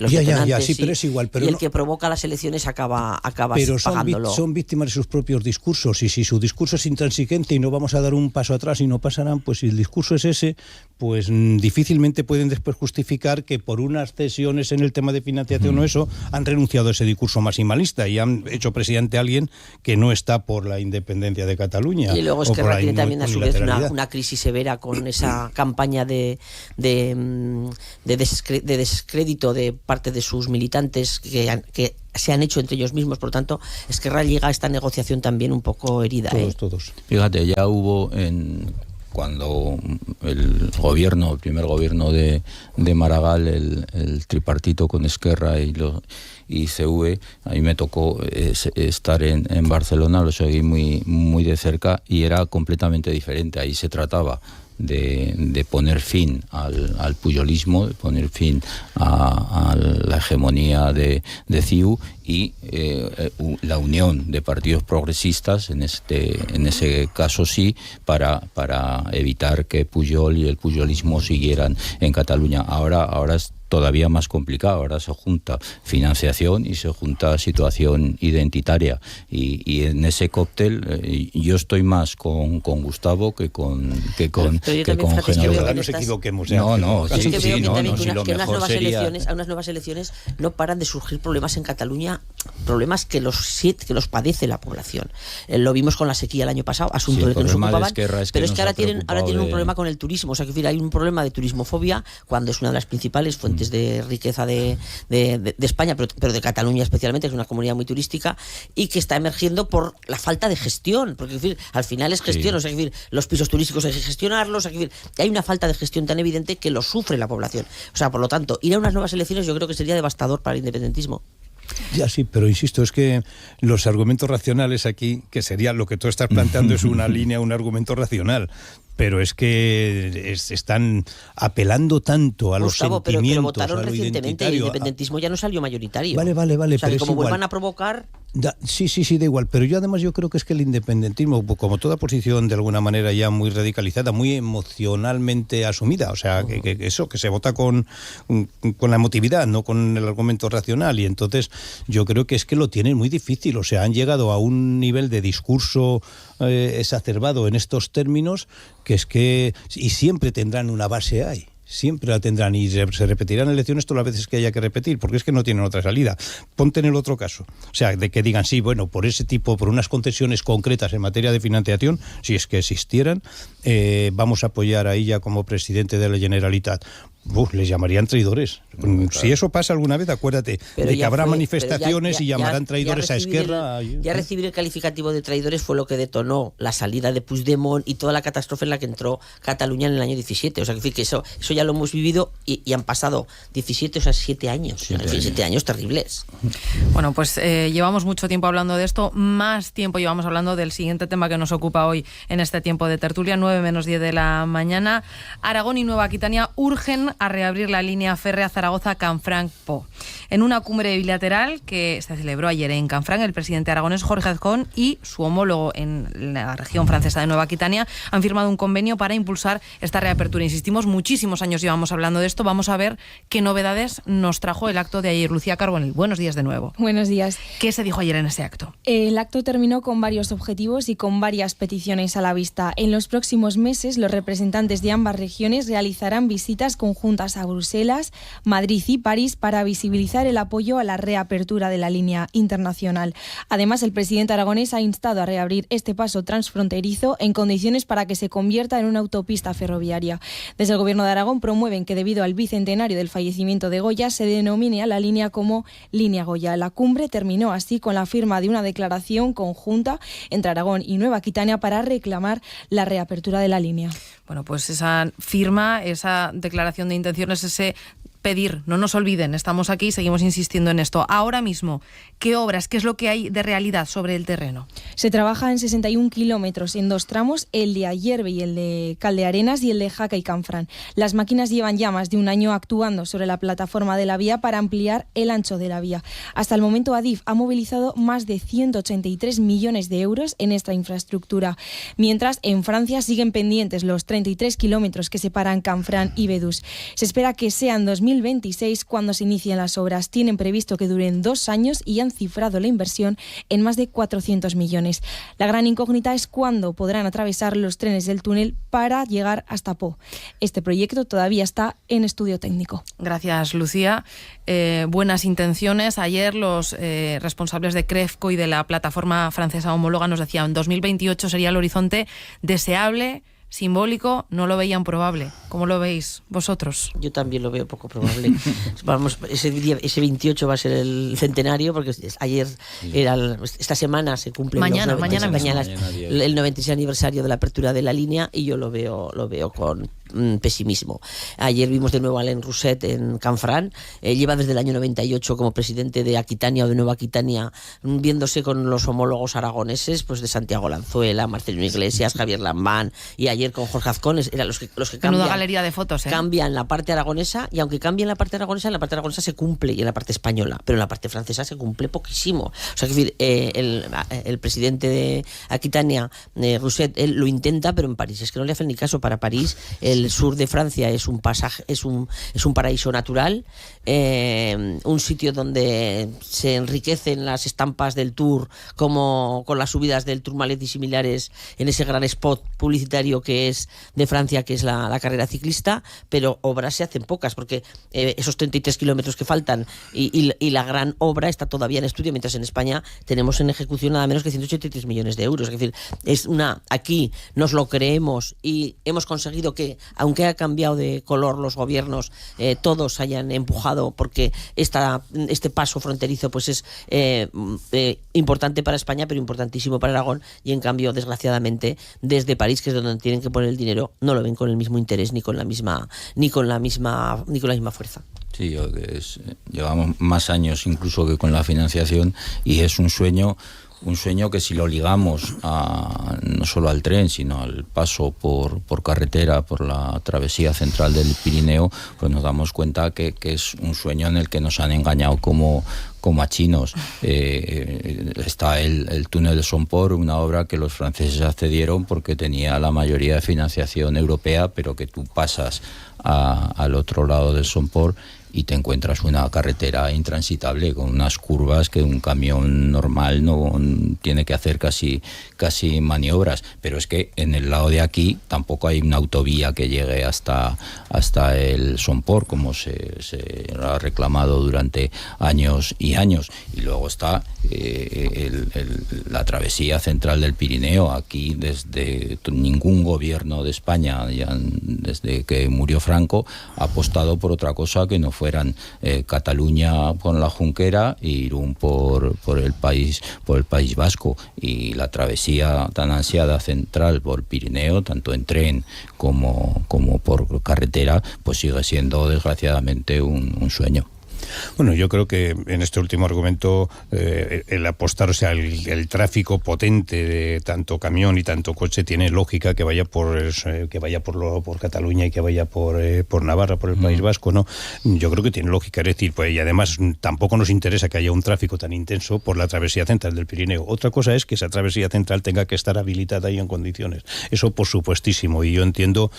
sí, pero es igual. Pero y el que provoca las elecciones acaba pagándolo. Son víctimas de sus propios discursos, y si su discurso es intransigente y no vamos a dar un paso atrás y no pasarán, pues si el discurso es ese, pues difícilmente pueden después justificar que por unas cesiones en el tema de financiación o eso, han renunciado a ese discurso maximalista y han hecho presidente a alguien que no está por la independencia de Cataluña. Y luego Esquerra tiene también a su vez una crisis severa con esa campaña de descrédito de parte de sus militantes que se han hecho entre ellos mismos. Por lo tanto, Esquerra llega a esta negociación también un poco herida. Todos. Fíjate, ya hubo cuando el primer gobierno de Maragall, el tripartito con Esquerra y CV, a mí me tocó estar en Barcelona, lo seguí muy, muy de cerca, y era completamente diferente. Ahí se trataba de poner fin al pujolismo, de poner fin a la hegemonía de CiU, y la unión de partidos progresistas, en ese caso sí, para evitar que Pujol y el pujolismo siguieran en Cataluña. Ahora es todavía más complicado. Ahora se junta financiación y se junta situación identitaria, y en ese cóctel yo estoy más con Gustavo que con General. No nos equivoquemos. Que unas nuevas elecciones no paran de surgir problemas en Cataluña, problemas que los padece la población. Lo vimos con la sequía el año pasado, asunto del que nos ocupaban, pero es que ahora tienen un problema con el turismo. O sea, que hay un problema de turismofobia, cuando es una de las principales fuentes de riqueza de España, pero de Cataluña especialmente, que es una comunidad muy turística, y que está emergiendo por la falta de gestión, porque al final es gestión. O sea, los pisos turísticos hay que gestionarlos. Hay una falta de gestión tan evidente que lo sufre la población. O sea, por lo tanto, ir a unas nuevas elecciones yo creo que sería devastador para el independentismo. Ya sí, pero insisto, es que los argumentos racionales aquí, que sería lo que tú estás planteando, es una línea, un argumento racional. pero es que están apelando tanto a Gustavo, los sentimientos, pero votaron a lo recientemente, el independentismo ya no salió mayoritario. Vale, o sea, pero que es como igual. vuelvan a provocar... Sí, da igual, pero yo creo que es que el independentismo, como toda posición de alguna manera ya muy radicalizada, muy emocionalmente asumida, o sea, que eso, que se vota con la emotividad, no con el argumento racional, y entonces yo creo que es que lo tienen muy difícil, o sea, han llegado a un nivel de discurso exacerbado en estos términos, que es que, y siempre tendrán una base ahí. Siempre la tendrán y se repetirán elecciones todas las veces que haya que repetir, porque es que no tienen otra salida. Ponte en el otro caso. O sea, de que digan, sí, bueno, por unas concesiones concretas en materia de financiación, si es que existieran, vamos a apoyar a ella como presidente de la Generalitat. Les llamarían traidores. Claro. Si eso pasa alguna vez, acuérdate de que habrá manifestaciones y llamarán traidores a Esquerra. Ya recibir el calificativo de traidores fue lo que detonó la salida de Puigdemont y toda la catástrofe en la que entró Cataluña en el año 17. O sea, que eso ya lo hemos vivido y han pasado 17, o sea, 7 años. 7 años terribles. Bueno, pues llevamos mucho tiempo hablando de esto, más tiempo llevamos hablando del siguiente tema que nos ocupa hoy en este tiempo de tertulia, 9:10 de la mañana. Aragón y Nueva Aquitania urgen a reabrir la línea férrea Zaragoza-Canfranc-Po. En una cumbre bilateral que se celebró ayer en Canfranc, el presidente aragonés Jorge Azcón y su homólogo en la región francesa de Nueva Aquitania han firmado un convenio para impulsar esta reapertura. Insistimos, muchísimos años llevamos hablando de esto. Vamos a ver qué novedades nos trajo el acto de ayer. Lucía Carbonell, buenos días de nuevo. Buenos días. ¿Qué se dijo ayer en ese acto? El acto terminó con varios objetivos y con varias peticiones a la vista. En los próximos meses, los representantes de ambas regiones realizarán visitas conjuntas a Bruselas, Madrid y París para visibilizar el apoyo a la reapertura de la línea internacional. Además, el presidente aragonés ha instado a reabrir este paso transfronterizo en condiciones para que se convierta en una autopista ferroviaria. Desde el Gobierno de Aragón promueven que debido al bicentenario del fallecimiento de Goya se denomine a la línea como Línea Goya. La cumbre terminó así con la firma de una declaración conjunta entre Aragón y Nueva Aquitania para reclamar la reapertura de la línea. Bueno, pues esa firma, esa declaración de intenciones, ese pedir, no nos olviden, estamos aquí y seguimos insistiendo en esto. Ahora mismo, ¿qué obras, qué es lo que hay de realidad sobre el terreno? Se trabaja en 61 kilómetros en 2 tramos, el de Ayerbe y el de Caldearenas y el de Jaca y Canfranc. Las máquinas llevan ya más de un año actuando sobre la plataforma de la vía para ampliar el ancho de la vía. Hasta el momento Adif ha movilizado más de 183 millones de euros en esta infraestructura, mientras en Francia siguen pendientes los 33 kilómetros que separan Canfranc y Bedús. Se espera que sean 2026 cuando se inicien las obras. Tienen previsto que duren 2 años y han cifrado la inversión en más de 400 millones. La gran incógnita es cuándo podrán atravesar los trenes del túnel para llegar hasta Po. Este proyecto todavía está en estudio técnico. Gracias, Lucía. Buenas intenciones. Ayer los responsables de CREFCO y de la plataforma francesa homóloga nos decían 2028 sería el horizonte deseable, simbólico, no lo veían probable. ¿Cómo lo veis vosotros? Yo también lo veo poco probable. Vamos, ese 28 va a ser el centenario, porque ayer esta semana se cumple mañana el 96 aniversario de la apertura de la línea, y yo lo veo con pesimismo. Ayer vimos de nuevo a Alain Rousset en Canfranc. Lleva desde el año 98 como presidente de Aquitania o de Nueva Aquitania, viéndose con los homólogos aragoneses, pues de Santiago Lanzuela, Marcelino Iglesias, Javier Lambán, y ayer con Jorge Azcón, eran los que cambian. Menuda galería de fotos, Cambian la parte aragonesa, y aunque cambien la parte aragonesa se cumple, y en la parte española, pero en la parte francesa se cumple poquísimo. O sea, que el presidente de Aquitania, Rousset, él lo intenta, pero en París es que no le hacen ni caso. Para París, el sur de Francia es un pasaje, es un paraíso natural, un sitio donde se enriquecen las estampas del Tour, como con las subidas del Tourmalet y similares, en ese gran spot publicitario que es de Francia, que es la carrera ciclista, pero obras se hacen pocas, porque esos 33 kilómetros que faltan y la gran obra está todavía en estudio, mientras en España tenemos en ejecución nada menos que 183 millones de euros. Es decir, aquí nos lo creemos y hemos conseguido que, aunque ha cambiado de color los gobiernos, todos hayan empujado, porque este paso fronterizo pues es importante para España, pero importantísimo para Aragón, y en cambio, desgraciadamente, desde París, que es donde tienen que poner el dinero, no lo ven con el mismo interés ni con la misma fuerza. Sí, llevamos más años incluso que con la financiación, y es un sueño un sueño que si lo ligamos no solo al tren, sino al paso por carretera, por la travesía central del Pirineo, pues nos damos cuenta que es un sueño en el que nos han engañado como a chinos. Está el túnel de Somport, una obra que los franceses accedieron porque tenía la mayoría de financiación europea, pero que tú pasas al otro lado del Somport y te encuentras una carretera intransitable con unas curvas que un camión normal no tiene que hacer casi maniobras. Pero es que en el lado de aquí tampoco hay una autovía que llegue hasta el Somport, como se ha reclamado durante años y años. Y luego está la travesía central del Pirineo. Aquí desde ningún gobierno de España, ya desde que murió Franco, ha apostado por otra cosa que no fueran Cataluña con la Junquera e Irún por el País Vasco. Y la travesía tan ansiada central por Pirineo, tanto en tren como por carretera, pues sigue siendo desgraciadamente un sueño. Bueno, yo creo que en este último argumento el apostar, o sea, el tráfico potente de tanto camión y tanto coche tiene lógica que vaya por Cataluña y que vaya por Navarra, por el País Vasco, ¿no? Yo creo que tiene lógica, es decir, pues, y además tampoco nos interesa que haya un tráfico tan intenso por la travesía central del Pirineo. Otra cosa es que esa travesía central tenga que estar habilitada y en condiciones. Eso por supuestísimo, y yo entiendo,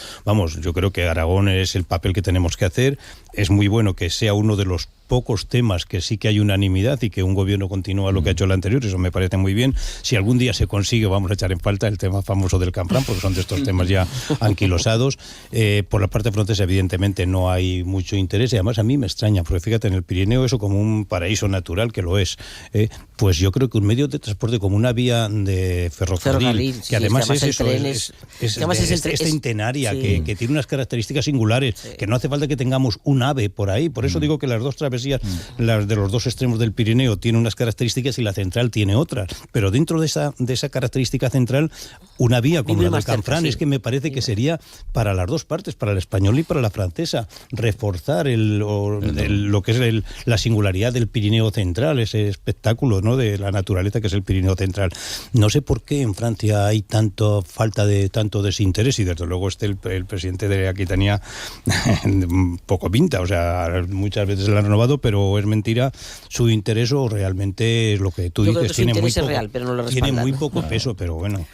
yo creo que Aragón es el papel que tenemos que hacer. Es muy bueno que sea uno de los pocos temas que sí que hay unanimidad y que un gobierno continúa lo que ha hecho el anterior, eso me parece muy bien. Si algún día se consigue, vamos a echar en falta el tema famoso del Canfranc, porque son de estos temas ya anquilosados. Por la parte francesa, evidentemente, no hay mucho interés, y además a mí me extraña, porque fíjate, en el Pirineo eso como un paraíso natural, que lo es, pues yo creo que un medio de transporte como una vía de ferrocarril, que además es centenaria, que tiene unas características singulares, que no hace falta que tengamos un AVE por ahí. Por eso digo que las dos travesías, las de los dos extremos del Pirineo, tienen unas características y la central tiene otras. Pero dentro de esa característica central, una vía como la del Canfranc es que me parece que sería para las dos partes, para la española y para la francesa, reforzar lo que es la singularidad del Pirineo central, ese espectáculo, ¿no?, de la naturaleza que es el Pirineo central. No sé por qué en Francia hay falta de tanto desinterés, y desde luego el presidente de Aquitania poco pinta, o sea, muchas veces la han renovado, pero es mentira su interés, o realmente es lo que tú dices, tiene muy poco peso, pero bueno.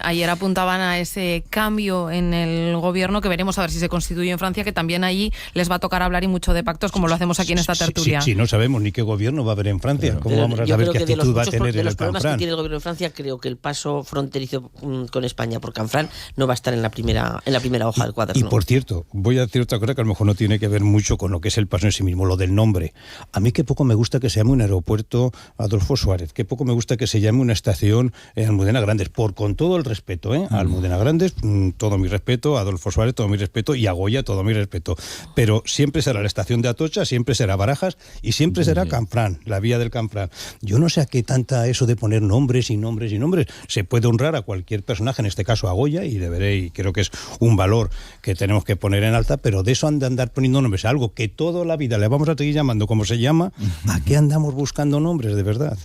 Ayer apuntaban a ese cambio en el gobierno, que veremos a ver si se constituye en Francia, que también allí les va a tocar hablar y mucho de pactos, como lo hacemos aquí en esta tertulia. Sí, no sabemos ni qué gobierno va a haber en Francia. ¿Cómo vamos a saber qué actitud va a tener de los el problemas Canfranc? que tiene el gobierno de Francia, creo que el paso fronterizo con España por Canfranc no va a estar en la primera hoja del cuaderno. Y por cierto, voy a decir otra cosa que a lo mejor no tiene que ver mucho con lo que es el paso en sí mismo, lo del nombre. A mí qué poco me gusta que se llame un aeropuerto Adolfo Suárez, qué poco me gusta que se llame una estación en Almudena Grandes, con todo el respeto, a Almudena Grandes, todo mi respeto, a Adolfo Suárez, todo mi respeto, y a Goya, todo mi respeto. Pero siempre será la estación de Atocha, siempre será Barajas y siempre será Canfranc, la vía del Canfranc. Yo no sé a qué tanta eso de poner nombres y nombres y nombres. Se puede honrar a cualquier personaje, en este caso a Goya, y creo que es un valor que tenemos que poner en alta, pero de eso han de andar poniendo nombres a algo que toda la vida le vamos a seguir llamando como se llama. ¿A qué andamos buscando nombres, de verdad?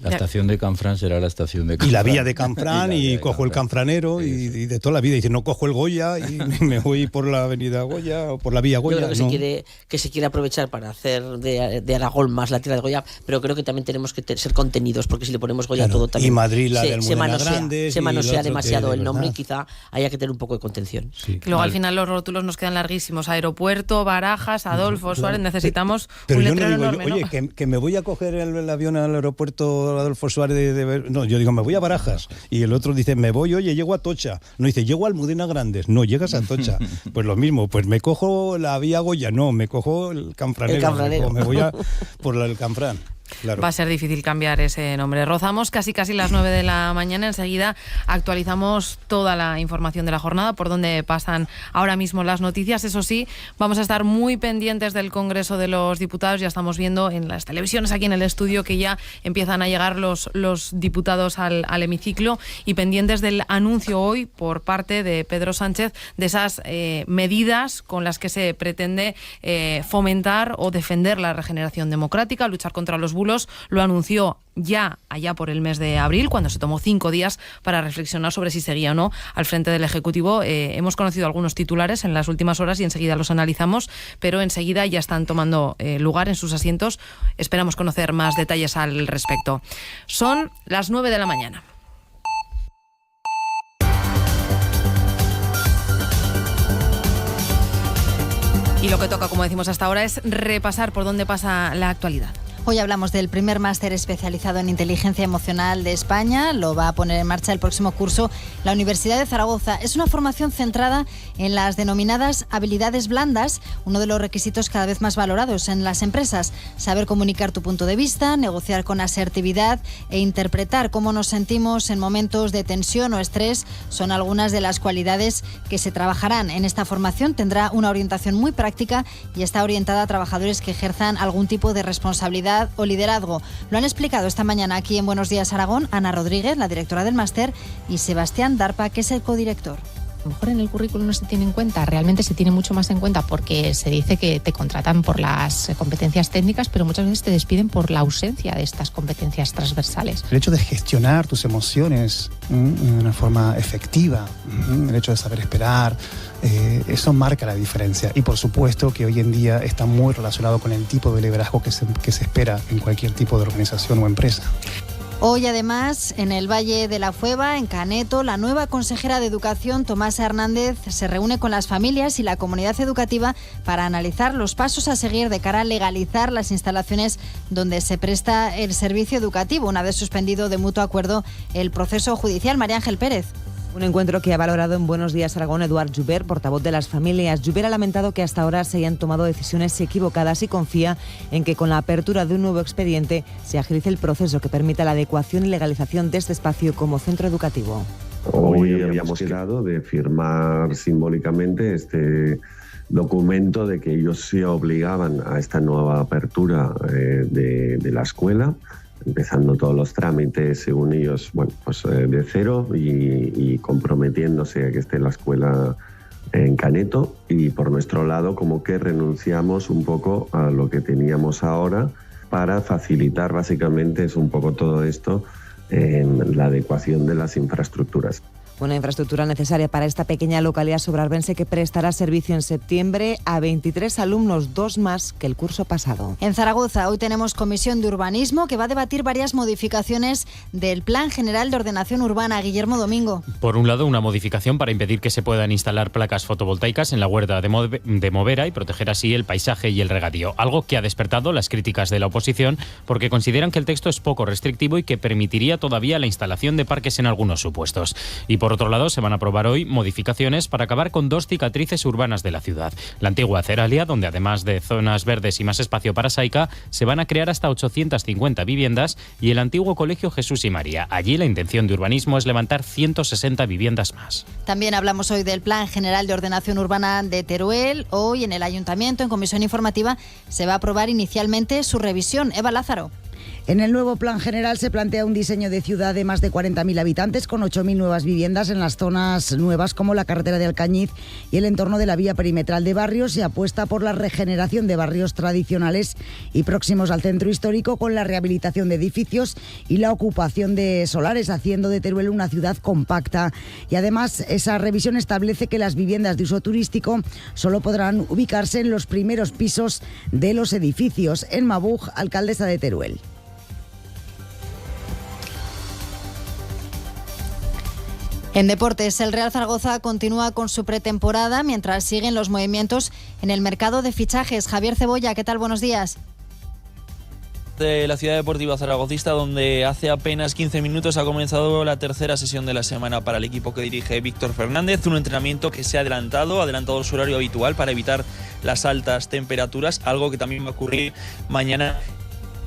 La estación de Canfranc será la estación de Canfranc. Y la vía de Canfranc, y cojo el canfranero, y de toda la vida. Y dice, no cojo el Goya y me voy por la avenida Goya o por la vía Goya. Yo creo que se quiere aprovechar para hacer de Aragón más la tierra de Goya, pero creo que también tenemos que ser contenidos, porque si le ponemos Goya todo también... Y Madrid, la de Almudena Grandes... Se manosea demasiado el nombre, y quizá haya que tener un poco de contención. Sí, que luego al final los rótulos nos quedan larguísimos. Aeropuerto, Barajas, Adolfo Suárez, necesitamos un letrero enorme, ¿no? Oye, que me voy a coger el avión al aeropuerto Adolfo Suárez no, yo digo, me voy a Barajas, y el otro dice, me voy, llego a Atocha. No, dice, llego a Almudena Grandes. No, llegas a Atocha. Pues lo mismo, pues me cojo la vía Goya, no, me cojo el Canfranero. Me voy por el Canfranc. Claro. Va a ser difícil cambiar ese nombre. Rozamos casi las 9 de la mañana. Enseguida actualizamos toda la información de la jornada, por donde pasan ahora mismo las noticias. Eso sí, vamos a estar muy pendientes del Congreso de los Diputados. Ya estamos viendo en las televisiones aquí en el estudio que ya empiezan a llegar los diputados al hemiciclo, y pendientes del anuncio hoy por parte de Pedro Sánchez de esas medidas con las que se pretende fomentar o defender la regeneración democrática, luchar contra los bulos lo anunció ya allá por el mes de abril, cuando se tomó 5 días para reflexionar sobre si seguía o no al frente del Ejecutivo. Hemos conocido algunos titulares en las últimas horas y enseguida los analizamos, pero enseguida ya están tomando lugar en sus asientos. Esperamos conocer más detalles al respecto. Son las 9 de la mañana. Y lo que toca, como decimos hasta ahora, es repasar por dónde pasa la actualidad. Hoy hablamos del primer máster especializado en inteligencia emocional de España. Lo va a poner en marcha el próximo curso la Universidad de Zaragoza. Es una formación centrada en las denominadas habilidades blandas, uno de los requisitos cada vez más valorados en las empresas. Saber comunicar tu punto de vista, negociar con asertividad e interpretar cómo nos sentimos en momentos de tensión o estrés son algunas de las cualidades que se trabajarán en esta formación. Tendrá una orientación muy práctica y está orientada a trabajadores que ejerzan algún tipo de responsabilidad o liderazgo. Lo han explicado esta mañana aquí en Buenos Días Aragón Ana Rodríguez, la directora del máster, y Sebastián Darpa, que es el codirector. A lo mejor en el currículum no se tiene en cuenta, realmente se tiene mucho más en cuenta porque se dice que te contratan por las competencias técnicas, pero muchas veces te despiden por la ausencia de estas competencias transversales. El hecho de gestionar tus emociones de una forma efectiva, el hecho de saber esperar, eso marca la diferencia. Y por supuesto que hoy en día está muy relacionado con el tipo de liderazgo que se espera en cualquier tipo de organización o empresa. Hoy, además, en el Valle de la Fueva, en Caneto, la nueva consejera de Educación, Tomasa Hernández, se reúne con las familias y la comunidad educativa para analizar los pasos a seguir de cara a legalizar las instalaciones donde se presta el servicio educativo, una vez suspendido de mutuo acuerdo el proceso judicial. María Ángel Pérez. Un encuentro que ha valorado en Buenos Días Aragón Eduard Joubert, portavoz de las familias. Joubert ha lamentado que hasta ahora se hayan tomado decisiones equivocadas y confía en que con la apertura de un nuevo expediente se agilice el proceso que permita la adecuación y legalización de este espacio como centro educativo. Hoy habíamos quedado de firmar simbólicamente este documento de que ellos se obligaban a esta nueva apertura de la escuela, empezando todos los trámites, según ellos, de cero y comprometiéndose a que esté la escuela en Caneto. Y por nuestro lado, como que renunciamos un poco a lo que teníamos ahora para facilitar básicamente es un poco todo esto en la adecuación de las infraestructuras. Una infraestructura necesaria para esta pequeña localidad sobrarbense que prestará servicio en septiembre a 23 alumnos, 2 más que el curso pasado. En Zaragoza hoy tenemos comisión de urbanismo que va a debatir varias modificaciones del Plan General de Ordenación Urbana. Guillermo Domingo. Por un lado, una modificación para impedir que se puedan instalar placas fotovoltaicas en la huerta de Movera y proteger así el paisaje y el regadío, algo que ha despertado las críticas de la oposición porque consideran que el texto es poco restrictivo y que permitiría todavía la instalación de parques en algunos supuestos. Y por otro lado, se van a aprobar hoy modificaciones para acabar con 2 cicatrices urbanas de la ciudad. La antigua Ceralia, donde además de zonas verdes y más espacio para Saica, se van a crear hasta 850 viviendas, y el antiguo Colegio Jesús y María. Allí la intención de urbanismo es levantar 160 viviendas más. También hablamos hoy del Plan General de Ordenación Urbana de Teruel. Hoy en el Ayuntamiento, en comisión informativa, se va a aprobar inicialmente su revisión. Eva Lázaro. En el nuevo plan general se plantea un diseño de ciudad de más de 40.000 habitantes con 8.000 nuevas viviendas en las zonas nuevas como la carretera de Alcañiz y el entorno de la vía perimetral de Barrios, y apuesta por la regeneración de barrios tradicionales y próximos al centro histórico con la rehabilitación de edificios y la ocupación de solares, haciendo de Teruel una ciudad compacta. Y además esa revisión establece que las viviendas de uso turístico solo podrán ubicarse en los primeros pisos de los edificios. En Mabuj, alcaldesa de Teruel. En deportes, el Real Zaragoza continúa con su pretemporada mientras siguen los movimientos en el mercado de fichajes. Javier Cebolla, ¿qué tal? Buenos días. De la ciudad deportiva zaragocista, donde hace apenas 15 minutos ha comenzado la tercera sesión de la semana para el equipo que dirige Víctor Fernández, un entrenamiento que se ha adelantado su horario habitual para evitar las altas temperaturas, algo que también va a ocurrir mañana.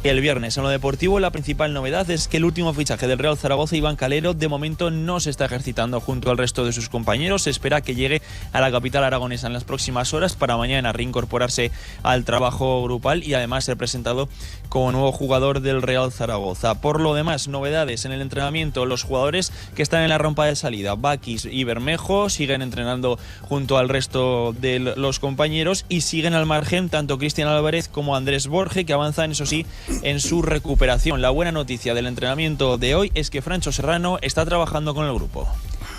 El viernes. En lo deportivo, la principal novedad es que el último fichaje del Real Zaragoza, Iván Calero, de momento no se está ejercitando junto al resto de sus compañeros. Se espera que llegue a la capital aragonesa en las próximas horas para mañana reincorporarse al trabajo grupal y además ser presentado como nuevo jugador del Real Zaragoza. Por lo demás, novedades en el entrenamiento. Los jugadores que están en la rampa de salida, Bakis y Bermejo, siguen entrenando junto al resto de los compañeros y siguen al margen tanto Cristian Álvarez como Andrés Borge, que avanzan, eso sí, en su recuperación. La buena noticia del entrenamiento de hoy es que Francho Serrano está trabajando con el grupo.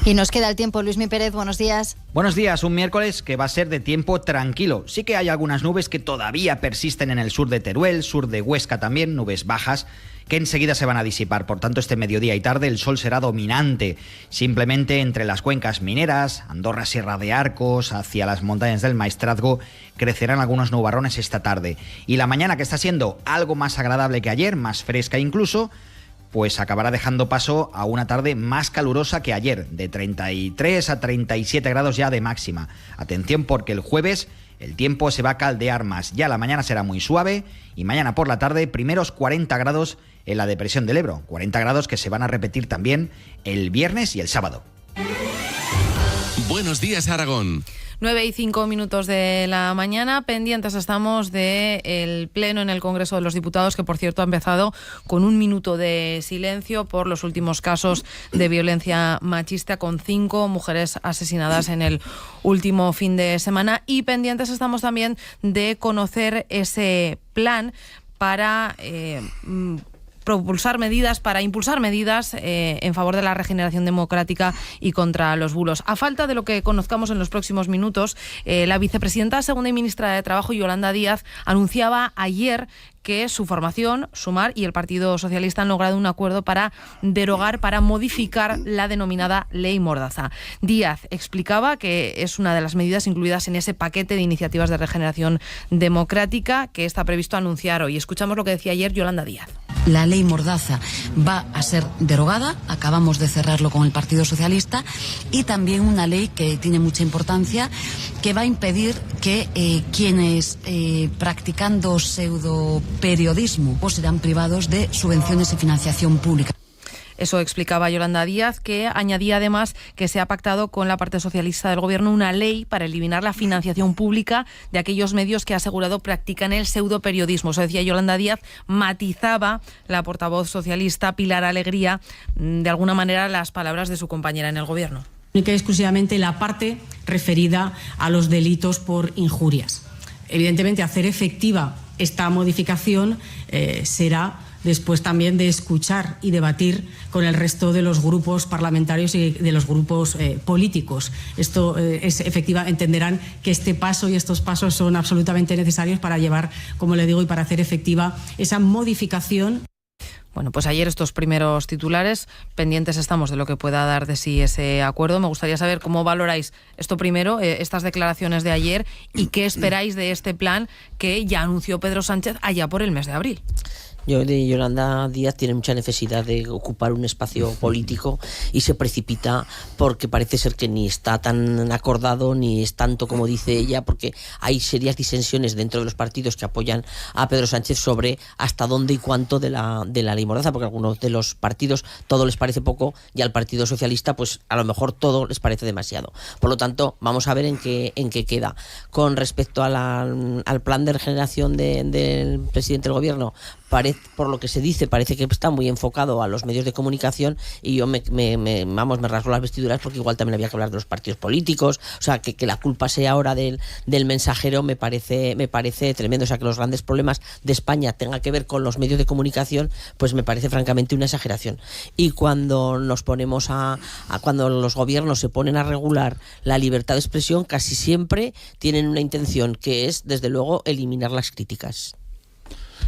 Y nos queda el tiempo. Luismi Pérez, buenos días. Buenos días, un miércoles que va a ser de tiempo tranquilo. Sí que hay algunas nubes que todavía persisten en el sur de Teruel, sur de Huesca también, nubes bajas, que enseguida se van a disipar. Por tanto, este mediodía y tarde el sol será dominante, simplemente entre las cuencas mineras, Andorra, Sierra de Arcos, hacia las montañas del Maestrazgo, crecerán algunos nubarrones esta tarde. Y la mañana, que está siendo algo más agradable que ayer, más fresca incluso, pues acabará dejando paso a una tarde más calurosa que ayer, de 33 a 37 grados ya de máxima. Atención, porque el jueves el tiempo se va a caldear más. Ya la mañana será muy suave y mañana por la tarde primeros 40 grados en la depresión del Ebro. 40 grados que se van a repetir también el viernes y el sábado. Buenos días, Aragón. 9:05 de la mañana, pendientes estamos del pleno en el Congreso de los Diputados, que por cierto ha empezado con un minuto de silencio por los últimos casos de violencia machista, con 5 mujeres asesinadas en el último fin de semana. Y pendientes estamos también de conocer ese plan para impulsar medidas en favor de la regeneración democrática y contra los bulos. A falta de lo que conozcamos en los próximos minutos, la vicepresidenta segunda y ministra de Trabajo, Yolanda Díaz, anunciaba ayer que su formación, Sumar, y el Partido Socialista han logrado un acuerdo para modificar la denominada Ley Mordaza. Díaz explicaba que es una de las medidas incluidas en ese paquete de iniciativas de regeneración democrática que está previsto anunciar hoy. Escuchamos lo que decía ayer Yolanda Díaz. La Ley Mordaza va a ser derogada, acabamos de cerrarlo con el Partido Socialista, y también una ley que tiene mucha importancia, que va a impedir que quienes practicando pseudoperiodismo serán privados de subvenciones y financiación pública. Eso explicaba Yolanda Díaz, que añadía además que se ha pactado con la parte socialista del Gobierno una ley para eliminar la financiación pública de aquellos medios que ha asegurado practican el pseudoperiodismo. Eso decía Yolanda Díaz, matizaba la portavoz socialista Pilar Alegría de alguna manera las palabras de su compañera en el Gobierno. Única y exclusivamente la parte referida a los delitos por injurias. Evidentemente, hacer efectiva esta modificación será después también de escuchar y debatir con el resto de los grupos parlamentarios y de los grupos políticos. Esto es efectiva, entenderán que este paso y estos pasos son absolutamente necesarios para llevar, como le digo, y para hacer efectiva esa modificación. Bueno, pues ayer estos primeros titulares, pendientes estamos de lo que pueda dar de sí ese acuerdo. Me gustaría saber cómo valoráis esto primero, estas declaraciones de ayer, y qué esperáis de este plan que ya anunció Pedro Sánchez allá por el mes de abril. Yolanda Díaz tiene mucha necesidad de ocupar un espacio político y se precipita porque parece ser que ni está tan acordado ni es tanto como dice ella, porque hay serias disensiones dentro de los partidos que apoyan a Pedro Sánchez sobre hasta dónde y cuánto de la Ley Mordaza, porque a algunos de los partidos todo les parece poco y al Partido Socialista pues a lo mejor todo les parece demasiado. Por lo tanto, vamos a ver en qué queda. Con respecto al plan de regeneración del presidente del Gobierno, por lo que se dice, parece que está muy enfocado a los medios de comunicación, y yo me rasgo las vestiduras porque igual también había que hablar de los partidos políticos. O sea, que la culpa sea ahora del Mensajero me parece tremendo. O sea, que los grandes problemas de España tengan que ver con los medios de comunicación, pues me parece francamente una exageración. Y cuando nos ponemos cuando los gobiernos se ponen a regular la libertad de expresión, casi siempre tienen una intención, que es, desde luego, eliminar las críticas.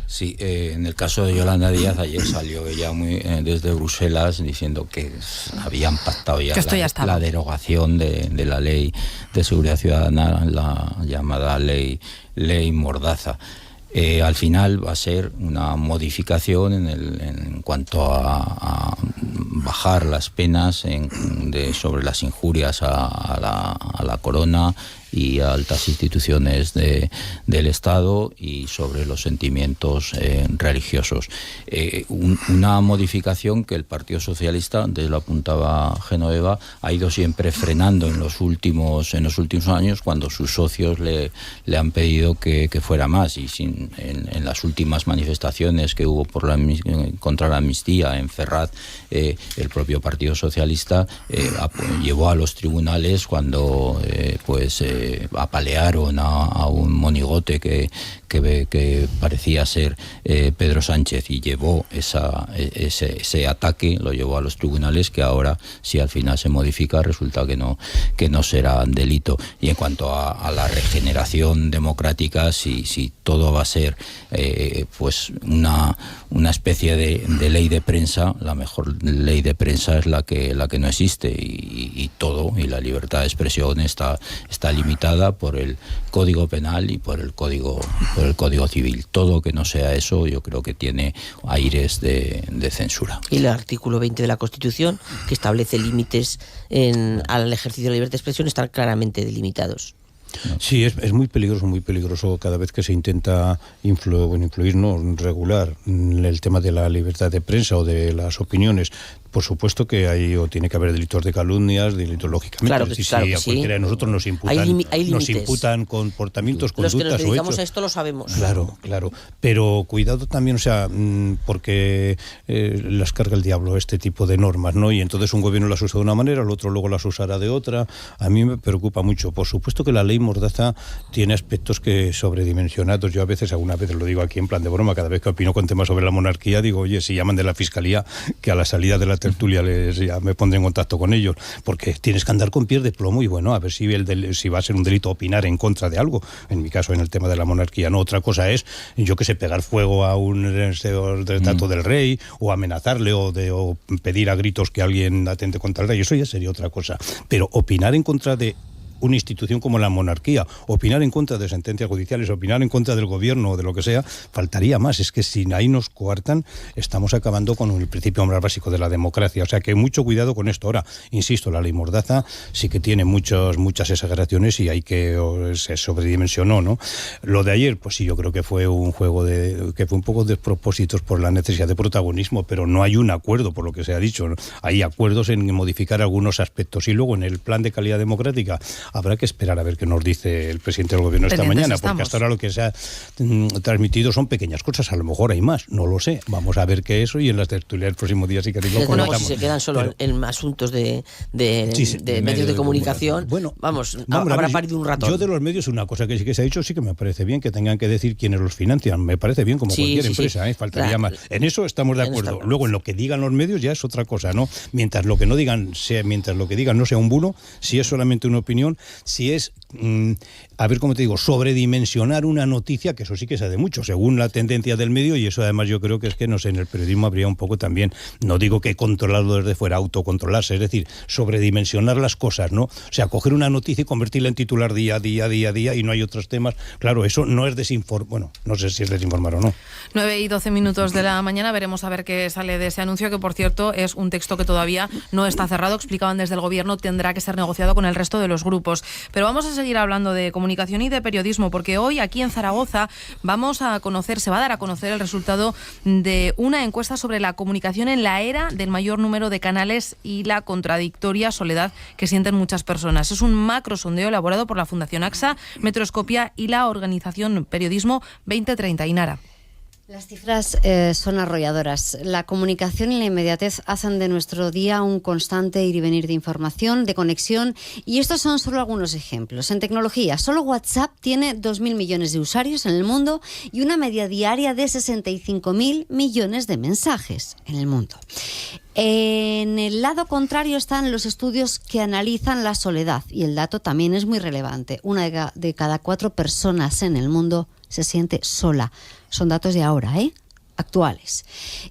Sí, en el caso de Yolanda Díaz, ayer salió ella desde Bruselas diciendo que habían pactado ya la derogación de la ley de seguridad ciudadana, la llamada ley Mordaza. Al final va a ser una modificación en cuanto a bajar las penas sobre las injurias a la corona y a altas instituciones del Estado, y sobre los sentimientos religiosos. Una modificación que el Partido Socialista, antes lo apuntaba Genoveva, ha ido siempre frenando en los últimos años, cuando sus socios le han pedido que fuera más, y en las últimas manifestaciones que hubo contra la amnistía en Ferraz, el propio Partido Socialista llevó a los tribunales cuando apalearon a un monigote que parecía ser Pedro Sánchez y llevó ese ataque, lo llevó a los tribunales, que ahora, si al final se modifica, resulta que no será delito. Y en cuanto a la regeneración democrática, si todo va a ser pues una especie de ley de prensa, la mejor ley de prensa es la que no existe, y todo, y la libertad de expresión está limitada por el Código Penal y por el Código Civil. Todo que no sea eso, yo creo que tiene aires de censura. Y el artículo 20 de la Constitución, que establece límites al ejercicio de la libertad de expresión, están claramente delimitados. Sí, es muy peligroso cada vez que se intenta influir, no regular el tema de la libertad de prensa o de las opiniones. Por supuesto que hay o tiene que haber delitos de calumnias, delitos lógicamente. Claro que, si claro que a cualquiera de nosotros nos imputan comportamientos, los conductas que nos dedicamos o hechos. A esto lo sabemos. Claro. Pero cuidado también, porque las carga el diablo este tipo de normas, ¿no? Y entonces un gobierno las usa de una manera, el otro luego las usará de otra. A mí me preocupa mucho. Por supuesto que la ley Mordaza tiene aspectos que sobredimensionados. Yo algunas veces lo digo aquí en plan de broma, cada vez que opino con temas sobre la monarquía, digo, oye, si llaman de la Fiscalía, que a la salida de la tertulia ya me pondré en contacto con ellos, porque tienes que andar con pies de plomo y bueno, a ver si va a ser un delito opinar en contra de algo. En mi caso, en el tema de la monarquía, no. Otra cosa es, yo que sé, pegar fuego a un retrato del rey, o amenazarle, o pedir a gritos que alguien atente contra el rey. Eso ya sería otra cosa. Pero opinar en contra de una institución como la monarquía, opinar en contra de sentencias judiciales, opinar en contra del gobierno o de lo que sea, faltaría más. Es que si ahí nos coartan, estamos acabando con el principio más básico de la democracia. O sea que mucho cuidado con esto. Ahora, insisto, la ley Mordaza sí que tiene muchas exageraciones y se sobredimensionó, ¿no? Lo de ayer, pues sí, yo creo que fue un juego que fue un poco despropósitos por la necesidad de protagonismo, pero no hay un acuerdo, por lo que se ha dicho, ¿no? Hay acuerdos en modificar algunos aspectos, y luego en el plan de calidad democrática habrá que esperar a ver qué nos dice el presidente del gobierno esta mañana, porque hasta ahora lo que se ha transmitido son pequeñas cosas, a lo mejor hay más, no lo sé. Vamos a ver qué eso, y en las tertulias el próximo día sí que lo comentamos. Si se quedan solo en asuntos de medios de comunicación, habrá parido un ratón. Yo de los medios, una cosa que sí que se ha dicho, sí que me parece bien que tengan que decir quiénes los financian, me parece bien, como cualquier empresa, faltaría más. En eso estamos de acuerdo. Luego, en lo que digan los medios ya es otra cosa, ¿no? Mientras lo que digan no sea un bulo, si es solamente una opinión, si es, a ver cómo te digo, sobredimensionar una noticia, que eso sí que se hace mucho, según la tendencia del medio, y eso además yo creo que es que, no sé, en el periodismo habría un poco también, no digo que controlarlo desde fuera, autocontrolarse, es decir, sobredimensionar las cosas, ¿no? O sea, coger una noticia y convertirla en titular día a día, y no hay otros temas. Claro, eso no es desinformar, bueno, no sé si es desinformar o no. 9:12 de la mañana, veremos a ver qué sale de ese anuncio, que por cierto es un texto que todavía no está cerrado, explicaban desde el gobierno, tendrá que ser negociado con el resto de los grupos. Pero vamos a seguir hablando de comunicación y de periodismo, porque hoy aquí en Zaragoza se va a dar a conocer el resultado de una encuesta sobre la comunicación en la era del mayor número de canales y la contradictoria soledad que sienten muchas personas. Es un macro sondeo elaborado por la Fundación AXA, Metroscopia y la organización Periodismo 2030. Inara. Las cifras son arrolladoras. La comunicación y la inmediatez hacen de nuestro día un constante ir y venir de información, de conexión, y estos son solo algunos ejemplos. En tecnología, solo WhatsApp tiene 2.000 millones de usuarios en el mundo y una media diaria de 65.000 millones de mensajes en el mundo. En el lado contrario están los estudios que analizan la soledad, y el dato también es muy relevante. Una de cada 4 personas en el mundo se siente sola. Son datos de ahora, actuales.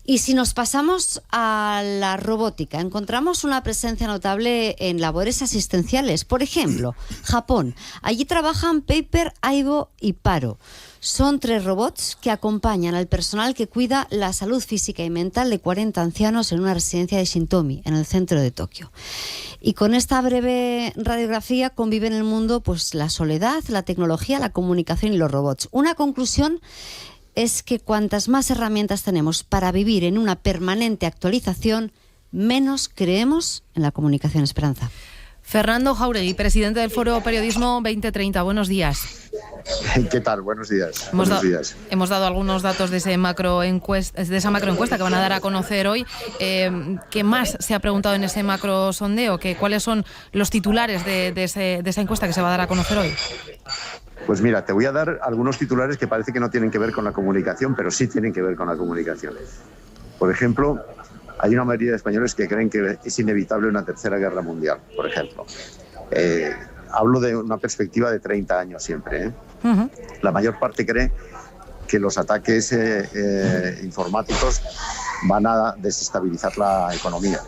Y si nos pasamos a la robótica, encontramos una presencia notable en labores asistenciales. Por ejemplo, Japón. Allí trabajan Paper, Aibo y Paro. Son 3 robots que acompañan al personal que cuida la salud física y mental de 40 ancianos en una residencia de Shintomi, en el centro de Tokio. Y con esta breve radiografía convive en el mundo pues la soledad, la tecnología, la comunicación y los robots. Una conclusión es que cuantas más herramientas tenemos para vivir en una permanente actualización, menos creemos en la comunicación. Esperanza. Fernando Jauregui, presidente del Foro Periodismo 2030. Buenos días. ¿Qué tal? Buenos días. Hemos dado algunos datos de esa macroencuesta que van a dar a conocer hoy. ¿Qué más se ha preguntado en ese macrosondeo? ¿Cuáles son los titulares de esa encuesta que se va a dar a conocer hoy? Pues mira, te voy a dar algunos titulares que parece que no tienen que ver con la comunicación, pero sí tienen que ver con la comunicación. Por ejemplo, hay una mayoría de españoles que creen que es inevitable una tercera guerra mundial, por ejemplo. Hablo de una perspectiva de 30 años siempre, ¿eh? Uh-huh. La mayor parte cree que los ataques informáticos van a desestabilizar la economía,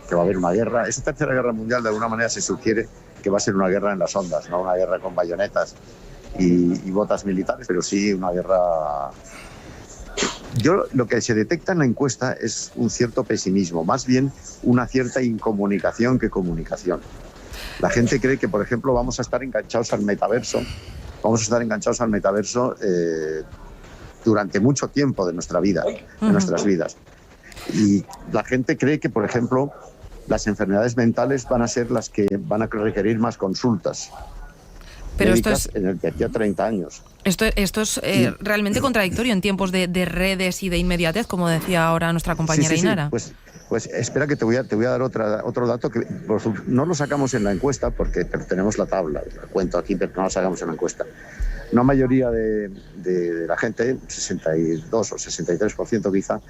que va a haber una guerra. Esa tercera guerra mundial de alguna manera se sugiere que va a ser una guerra en las ondas, no una guerra con bayonetas y botas militares, pero sí una guerra. Lo que se detecta en la encuesta es un cierto pesimismo, más bien una cierta incomunicación que comunicación. La gente cree que, por ejemplo, vamos a estar enganchados al metaverso durante mucho tiempo de nuestra vida, de nuestras vidas. Y la gente cree que, por ejemplo, las enfermedades mentales van a ser las que van a requerir más consultas. Pero esto es en el que hacía 30 años. Esto es realmente contradictorio en tiempos de redes y de inmediatez, como decía ahora nuestra compañera Inara. Pues espera que te voy a dar otro dato que no lo sacamos en la encuesta pero tenemos la tabla, la cuento aquí, pero no lo sacamos en la encuesta. Una mayoría de la gente, 62 o 63% quizá,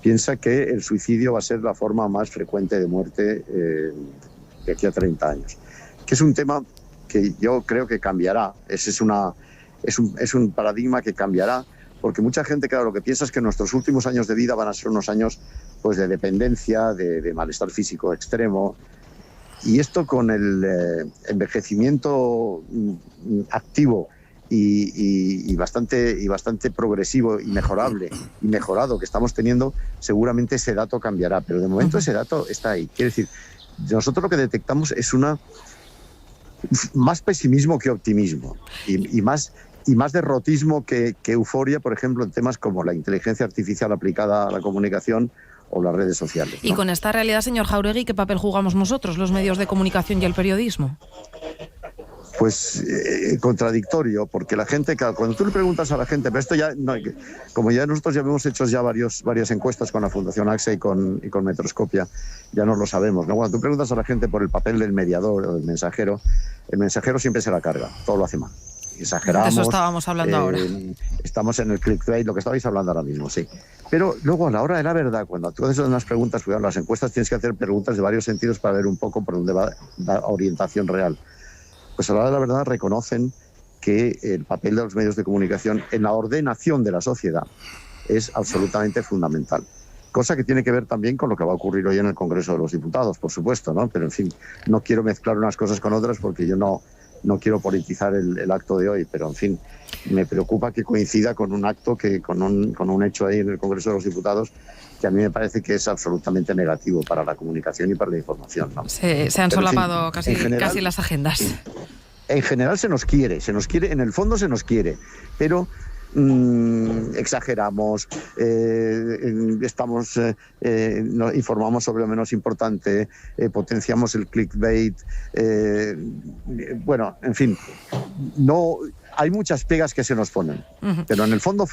piensa que el suicidio va a ser la forma más frecuente de muerte de aquí a 30 años. Que es un tema que yo creo que cambiará. Ese es un paradigma que cambiará, porque mucha gente, claro, lo que piensa es que nuestros últimos años de vida van a ser unos años pues de dependencia, de malestar físico extremo. Y esto con el envejecimiento activo y bastante progresivo y mejorado que estamos teniendo, seguramente ese dato cambiará. Pero de momento ese dato está ahí. Quiere decir, nosotros lo que detectamos es más pesimismo que optimismo y más derrotismo que euforia, por ejemplo, en temas como la inteligencia artificial aplicada a la comunicación o las redes sociales, ¿no? Y con esta realidad, señor Jáuregui, ¿qué papel jugamos nosotros, los medios de comunicación y el periodismo? Pues contradictorio, porque la gente, cuando tú le preguntas a la gente, pero esto ya, como ya nosotros ya hemos hecho varias encuestas con la Fundación AXA y con Metroscopia, ya nos lo sabemos, ¿no? Cuando tú preguntas a la gente por el papel del mediador o del mensajero, el mensajero siempre se la carga, todo lo hace mal. Exageramos. De eso estábamos hablando ahora. Estamos en el clickbait, lo que estabais hablando ahora mismo, sí. Pero luego, a la hora de la verdad, cuando tú haces unas preguntas, cuidado, las encuestas tienes que hacer preguntas de varios sentidos para ver un poco por dónde va la orientación real. Pues a la hora de la verdad reconocen que el papel de los medios de comunicación en la ordenación de la sociedad es absolutamente fundamental. Cosa que tiene que ver también con lo que va a ocurrir hoy en el Congreso de los Diputados, por supuesto, ¿no? Pero, en fin, no quiero mezclar unas cosas con otras porque yo no quiero politizar el acto de hoy, pero, en fin, me preocupa que coincida con un acto, con un hecho ahí en el Congreso de los Diputados que a mí me parece que es absolutamente negativo para la comunicación y para la información, ¿no? Se han solapado casi las agendas. En general se nos quiere, en el fondo se nos quiere, pero exageramos, informamos sobre lo menos importante, potenciamos el clickbait, bueno, en fin, no hay muchas pegas que se nos ponen, pero en el fondo,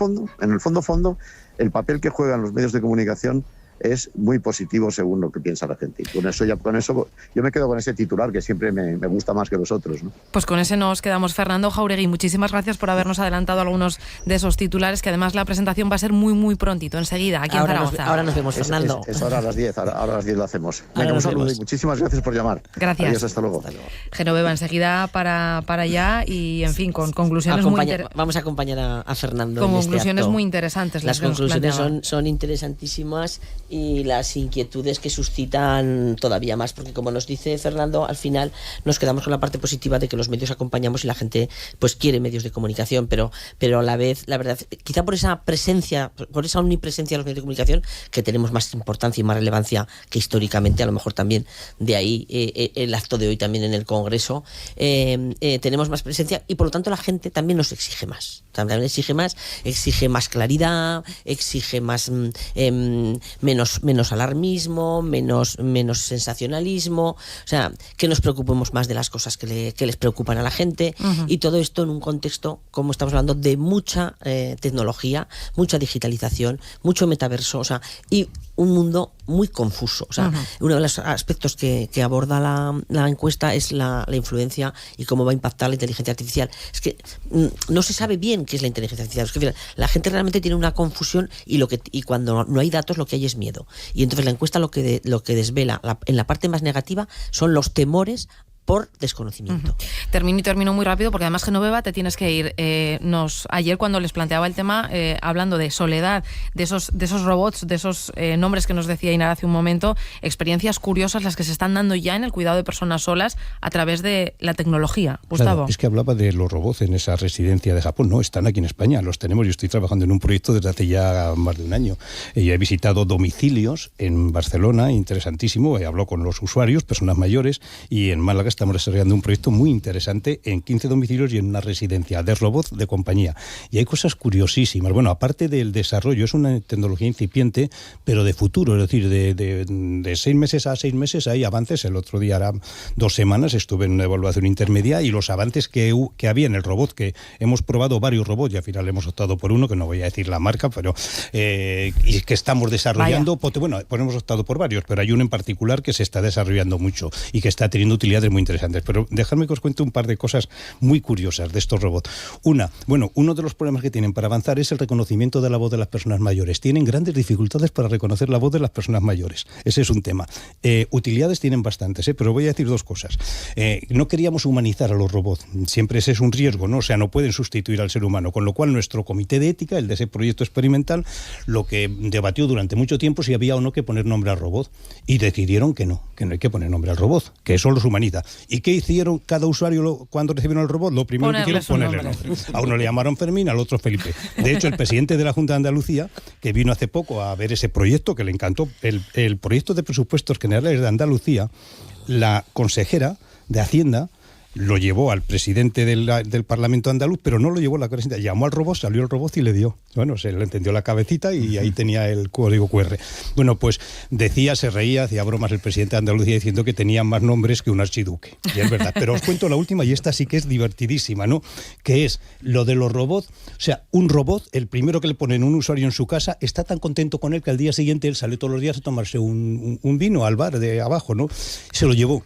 el papel que juegan los medios de comunicación es muy positivo según lo que piensa la gente. Y con eso yo me quedo con ese titular que siempre me gusta más que los otros, ¿no? Pues con ese nos quedamos. Fernando Jáuregui, muchísimas gracias por habernos adelantado algunos de esos titulares, que además la presentación va a ser muy, muy prontito, enseguida, aquí en Zaragoza. Ahora nos vemos, Fernando. Es ahora a las 10, ahora a las 10 lo hacemos. Venga, un saludo y muchísimas gracias por llamar. Gracias. Adiós, hasta luego. Genoveva, enseguida para allá y, en fin, con conclusiones Vamos a acompañar a Fernando. Con en conclusiones este acto. muy interesantes. Las conclusiones son interesantísimas y las inquietudes que suscitan todavía más, porque como nos dice Fernando, al final nos quedamos con la parte positiva de que los medios acompañamos y la gente pues quiere medios de comunicación, pero a la vez, la verdad, quizá por esa omnipresencia de los medios de comunicación, que tenemos más importancia y más relevancia que históricamente, a lo mejor también de ahí el acto de hoy también en el Congreso, tenemos más presencia y por lo tanto la gente también nos exige más, exige más claridad, exige menos menos alarmismo, menos sensacionalismo, o sea, que nos preocupemos más de las cosas que les preocupan a la gente, y todo esto en un contexto, como estamos hablando, de mucha tecnología, mucha digitalización, mucho metaverso, o sea, y un mundo muy confuso. O sea, uno de los aspectos que aborda la encuesta es la influencia y cómo va a impactar la inteligencia artificial. Es que no se sabe bien qué es la inteligencia artificial. Es que la gente realmente tiene una confusión y cuando no hay datos lo que hay es miedo. Y entonces la encuesta lo que desvela en la parte más negativa son los temores por desconocimiento. Termino muy rápido porque además, Genoveva, te tienes que ir. Ayer cuando les planteaba el tema, hablando de soledad, de esos robots, de esos nombres que nos decía Inar hace un momento, experiencias curiosas las que se están dando ya en el cuidado de personas solas a través de la tecnología. Gustavo. Claro, es que hablaba de los robots en esa residencia de Japón. No, están aquí en España, los tenemos. Yo estoy trabajando en un proyecto desde hace ya más de un año. He visitado domicilios en Barcelona, interesantísimo. Hablado con los usuarios, personas mayores, y en Málaga estamos desarrollando un proyecto muy interesante en 15 domicilios y en una residencia de robots de compañía. Y hay cosas curiosísimas. Bueno, aparte del desarrollo, es una tecnología incipiente, pero de futuro, es decir, de 6 meses a 6 meses hay avances. El otro día, hará 2 semanas, estuve en una evaluación intermedia y los avances que había en el robot, que hemos probado varios robots y al final hemos optado por uno, que no voy a decir la marca, pero y que estamos desarrollando. Bueno, pues hemos optado por varios, pero hay uno en particular que se está desarrollando mucho y que está teniendo utilidades muy interesantes. Pero dejadme que os cuente un par de cosas muy curiosas de estos robots. Uno de los problemas que tienen para avanzar es el reconocimiento de la voz de las personas mayores. Tienen grandes dificultades para reconocer la voz de las personas mayores. Ese es un tema. Utilidades tienen bastantes, pero voy a decir 2 cosas. No queríamos humanizar a los robots. Siempre ese es un riesgo, ¿no? O sea, no pueden sustituir al ser humano. Con lo cual, nuestro comité de ética, el de ese proyecto experimental, lo que debatió durante mucho tiempo si había o no que poner nombre al robot. Y decidieron que no hay que poner nombre al robot, que eso los humaniza. ¿Y qué hicieron cada usuario cuando recibieron el robot? Lo primero que hicieron ponerle nombre. A uno le llamaron Fermín, al otro Felipe. De hecho, el presidente de la Junta de Andalucía, que vino hace poco a ver ese proyecto, que le encantó, el proyecto de presupuestos generales de Andalucía, la consejera de Hacienda lo llevó al presidente del Parlamento andaluz, pero no lo llevó a la presidenta. Llamó al robot, salió el robot y le dio. Bueno, se le entendió la cabecita y ahí tenía el código QR. Bueno, pues se reía, hacía bromas el presidente de Andalucía diciendo que tenía más nombres que un archiduque. Y es verdad. Pero os cuento la última, y esta sí que es divertidísima, ¿no? Que es lo de los robots. O sea, un robot, el primero que le ponen un usuario en su casa, está tan contento con él que al día siguiente él sale todos los días a tomarse un vino al bar de abajo, ¿no? Se lo llevó.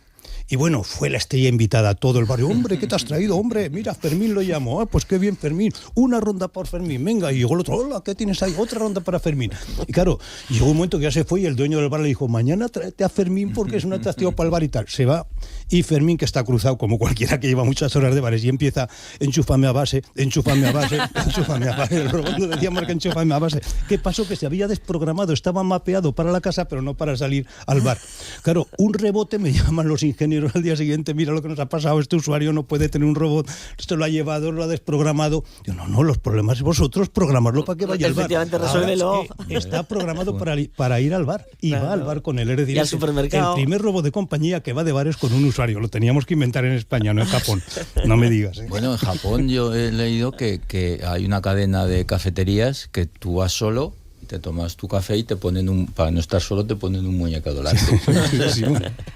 Y bueno, fue la estrella invitada a todo el barrio. Hombre, ¿qué te has traído? Hombre, mira, Fermín lo llamó. Ah, pues qué bien, Fermín. Una ronda por Fermín. Venga, y llegó el otro. Hola, ¿qué tienes ahí? Otra ronda para Fermín. Y claro, llegó un momento que ya se fue y el dueño del bar le dijo, mañana tráete a Fermín porque es un atractivo para el bar y tal. Se va y Fermín, que está cruzado como cualquiera que lleva muchas horas de bares, y empieza, enchúfame a base, enchúfame a base, enchúfame a base. El robot no decía marca, enchúfame a base. ¿Qué pasó? Que se había desprogramado, estaba mapeado para la casa, pero no para salir al bar. Claro, un rebote, me llaman los ingenieros al día siguiente, mira lo que nos ha pasado, este usuario no puede tener un robot, esto lo ha llevado, lo ha desprogramado. Yo, no, los problemas es vosotros, programarlo para que vaya al bar. Efectivamente, resuélvelo. Es que está programado para ir al bar, y va al bar con él. Es decir, y al supermercado. El primer robot de compañía que va de bares con un usuario. Lo teníamos que inventar en España, no en Japón. No me digas. Bueno, en Japón yo he leído que hay una cadena de cafeterías que tú vas solo, te tomas tu café y te ponen para no estar solo, te ponen un muñeco delante.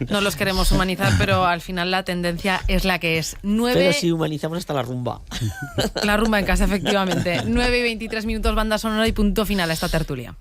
No los queremos humanizar, pero al final la tendencia es la que es. Pero si humanizamos hasta la rumba. La rumba en casa, efectivamente. 9:23, banda sonora y punto final a esta tertulia.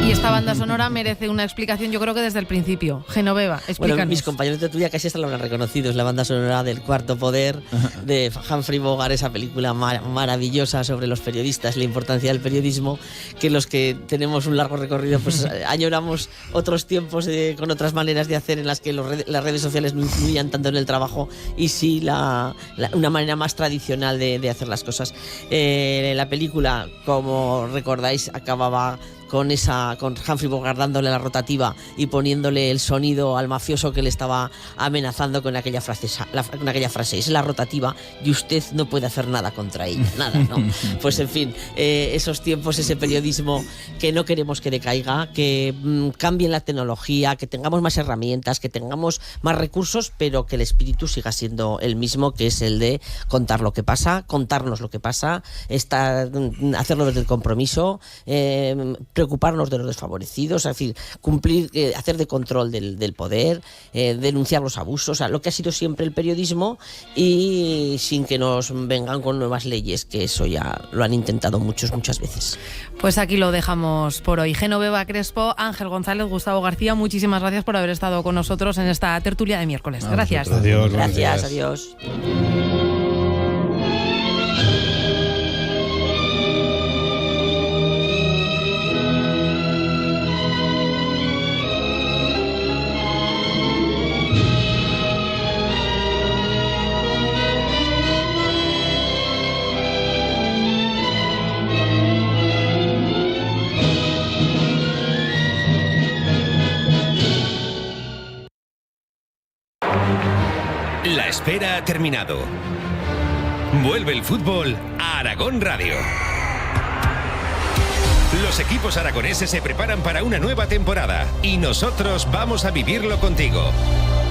Y esta banda sonora merece una explicación, yo creo que desde el principio. Genoveva, explícanos. Bueno, mis compañeros de tertulia casi hasta lo habrán reconocido. Es la banda sonora del Cuarto Poder, de Humphrey Bogart, esa película maravillosa sobre los periodistas, la importancia del periodismo, que los que tenemos un largo recorrido pues añoramos otros tiempos con otras maneras de hacer en las que las redes sociales no influían tanto en el trabajo, y sí una manera más tradicional de hacer las cosas. La película, como recordáis, acababa con Humphrey Bogart dándole la rotativa y poniéndole el sonido al mafioso que le estaba amenazando con aquella frase. Es la rotativa y usted no puede hacer nada contra ella, nada, ¿no? Pues en fin, esos tiempos, ese periodismo que no queremos que decaiga, que cambie la tecnología, que tengamos más herramientas, que tengamos más recursos, pero que el espíritu siga siendo el mismo, que es el de contar lo que pasa, contarnos lo que pasa, hacerlo desde el compromiso, preocuparnos de los desfavorecidos, es decir, cumplir, hacer de control del poder, denunciar los abusos, o sea, lo que ha sido siempre el periodismo, y sin que nos vengan con nuevas leyes, que eso ya lo han intentado muchas veces. Pues aquí lo dejamos por hoy. Genoveva Crespo, Ángel González, Gustavo García, muchísimas gracias por haber estado con nosotros en esta tertulia de miércoles. Gracias. Adiós. Gracias, adiós. La espera ha terminado. Vuelve el fútbol a Aragón Radio. Los equipos aragoneses se preparan para una nueva temporada y nosotros vamos a vivirlo contigo.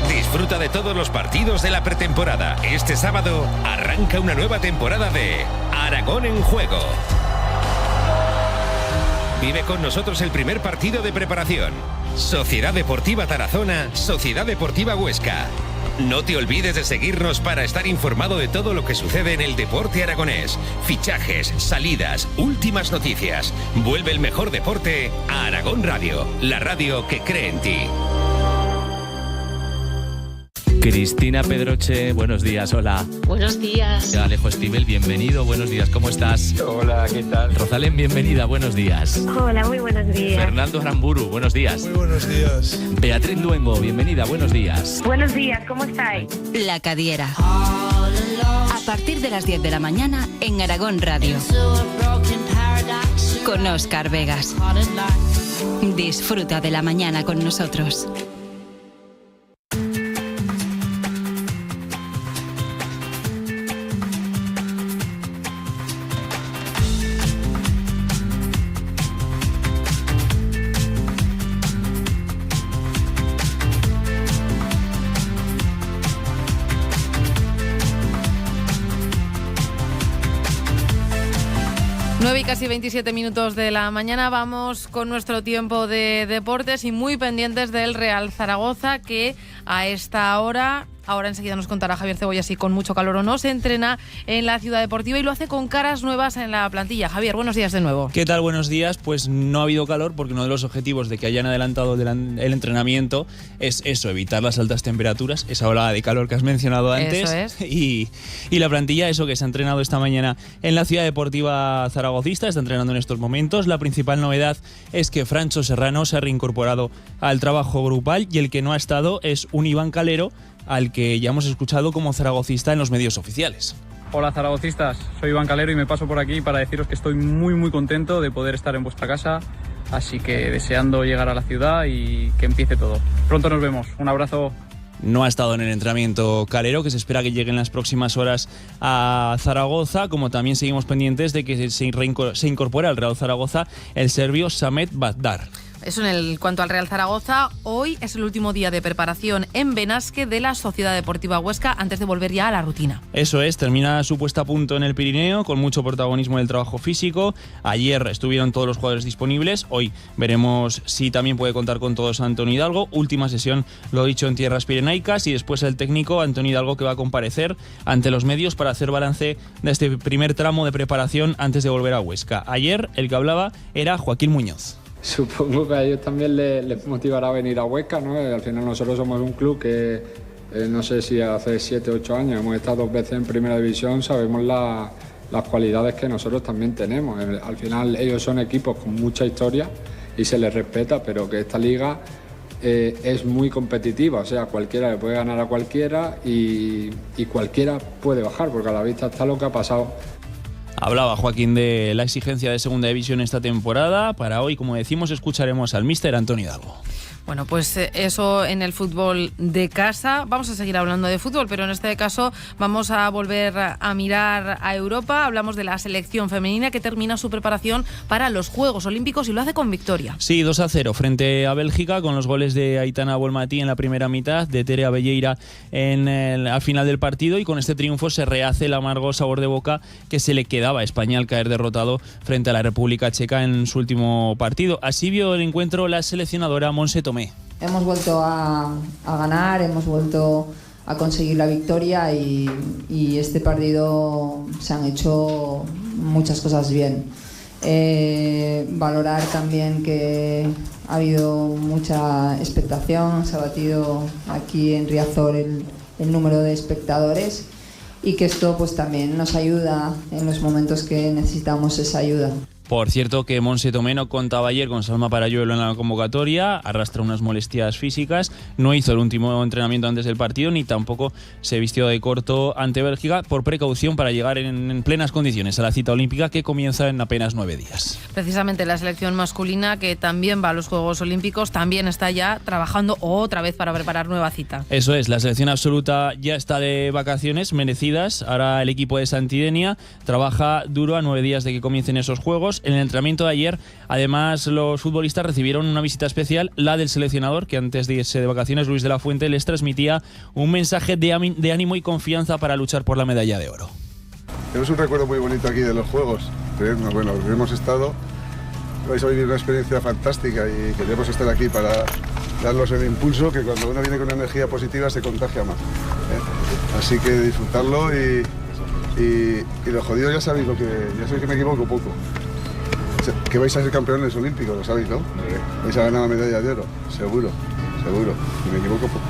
Disfruta de todos los partidos de la pretemporada. Este sábado arranca una nueva temporada de Aragón en Juego. Vive con nosotros el primer partido de preparación. Sociedad Deportiva Tarazona, Sociedad Deportiva Huesca. No te olvides de seguirnos para estar informado de todo lo que sucede en el deporte aragonés. Fichajes, salidas, últimas noticias. Vuelve el mejor deporte a Aragón Radio, la radio que cree en ti. Cristina Pedroche, buenos días, hola. Buenos días. Alejo Stivel, bienvenido, buenos días, ¿cómo estás? Hola, ¿qué tal? Rosalén, bienvenida, buenos días. Hola, muy buenos días. Fernando Aramburu, buenos días. Muy buenos días. Beatriz Luengo, bienvenida, buenos días. Buenos días, ¿cómo estáis? La Cadiera. A partir de las 10 de la mañana en Aragón Radio. Con Óscar Vegas. Disfruta de la mañana con nosotros. Y casi 27 minutos de la mañana, vamos con nuestro tiempo de deportes y muy pendientes del Real Zaragoza, que a esta hora, ahora enseguida nos contará Javier Cebolla si con mucho calor o no, se entrena en la Ciudad Deportiva y lo hace con caras nuevas en la plantilla. Javier, buenos días de nuevo. ¿Qué tal? Buenos días. Pues no ha habido calor porque uno de los objetivos de que hayan adelantado el entrenamiento es eso, evitar las altas temperaturas, esa ola de calor que has mencionado antes. Eso es. Y la plantilla, eso que se ha entrenado esta mañana en la Ciudad Deportiva zaragocista, está entrenando en estos momentos. La principal novedad es que Francho Serrano se ha reincorporado al trabajo grupal y el que no ha estado es un Iván Calero, al que ya hemos escuchado como zaragocista en los medios oficiales. Hola zaragocistas, soy Iván Calero y me paso por aquí para deciros que estoy muy contento de poder estar en vuestra casa, así que deseando llegar a la ciudad y que empiece todo. Pronto nos vemos, un abrazo. No ha estado en el entrenamiento Calero, que se espera que llegue en las próximas horas a Zaragoza, como también seguimos pendientes de que se incorpore al Real Zaragoza el serbio Samet Bahdar. Eso en cuanto al Real Zaragoza. Hoy es el último día de preparación en Benasque de la Sociedad Deportiva Huesca antes de volver ya a la rutina. Eso es, termina su puesta a punto en el Pirineo con mucho protagonismo del trabajo físico. Ayer estuvieron todos los jugadores disponibles, hoy veremos si también puede contar con todos Antonio Hidalgo. Última sesión, lo dicho, en tierras pirenaicas, y después el técnico Antonio Hidalgo, que va a comparecer ante los medios para hacer balance de este primer tramo de preparación antes de volver a Huesca. Ayer el que hablaba era Joaquín Muñoz. Supongo que a ellos también les motivará venir a Huesca, ¿no? Al final nosotros somos un club que no sé si hace 7 o 8 años hemos estado 2 veces en primera división, sabemos las cualidades que nosotros también tenemos. Al final ellos son equipos con mucha historia y se les respeta, pero que esta liga es muy competitiva, o sea, cualquiera le puede ganar a cualquiera y cualquiera puede bajar, porque a la vista está lo que ha pasado. Hablaba Joaquín de la exigencia de segunda división esta temporada. Para hoy, como decimos, escucharemos al míster Antonio Hidalgo. Bueno, pues eso en el fútbol de casa. Vamos a seguir hablando de fútbol, pero en este caso vamos a volver a mirar a Europa. Hablamos de la selección femenina que termina su preparación para los Juegos Olímpicos y lo hace con victoria. Sí, 2-0 frente a Bélgica, con los goles de Aitana Bonmatí en la primera mitad, de Tere Abelleira al final del partido, y con este triunfo se rehace el amargo sabor de boca que se le quedaba a España al caer derrotado frente a la República Checa en su último partido. Así vio el encuentro la seleccionadora Montse Tomé. Hemos vuelto a ganar, hemos vuelto a conseguir la victoria y este partido se han hecho muchas cosas bien. Valorar también que ha habido mucha expectación, se ha batido aquí en Riazor el número de espectadores y que esto pues también nos ayuda en los momentos que necesitamos esa ayuda. Por cierto que Montse Tomé no contaba ayer con Salma Parayuelo en la convocatoria, arrastra unas molestias físicas, no hizo el último entrenamiento antes del partido ni tampoco se vistió de corto ante Bélgica por precaución para llegar en plenas condiciones a la cita olímpica que comienza en apenas 9 días. Precisamente la selección masculina, que también va a los Juegos Olímpicos, también está ya trabajando otra vez para preparar nueva cita. Eso es, la selección absoluta ya está de vacaciones merecidas. Ahora el equipo de Santidenia trabaja duro a 9 días de que comiencen esos Juegos. En el entrenamiento de ayer, además, los futbolistas recibieron una visita especial, la del seleccionador, que antes de irse de vacaciones, Luis de la Fuente, les transmitía un mensaje de ánimo y confianza para luchar por la medalla de oro. Tenemos un recuerdo muy bonito aquí de los Juegos. Bueno, hemos estado, vais a vivir una experiencia fantástica y queremos estar aquí para darlos el impulso, que cuando uno viene con una energía positiva se contagia más. Así que disfrutarlo y lo jodido ya sabéis que me equivoco poco. Que vais a ser campeones olímpicos, lo sabéis, ¿no? Vais a ganar la medalla de oro, seguro, y me equivoco poco.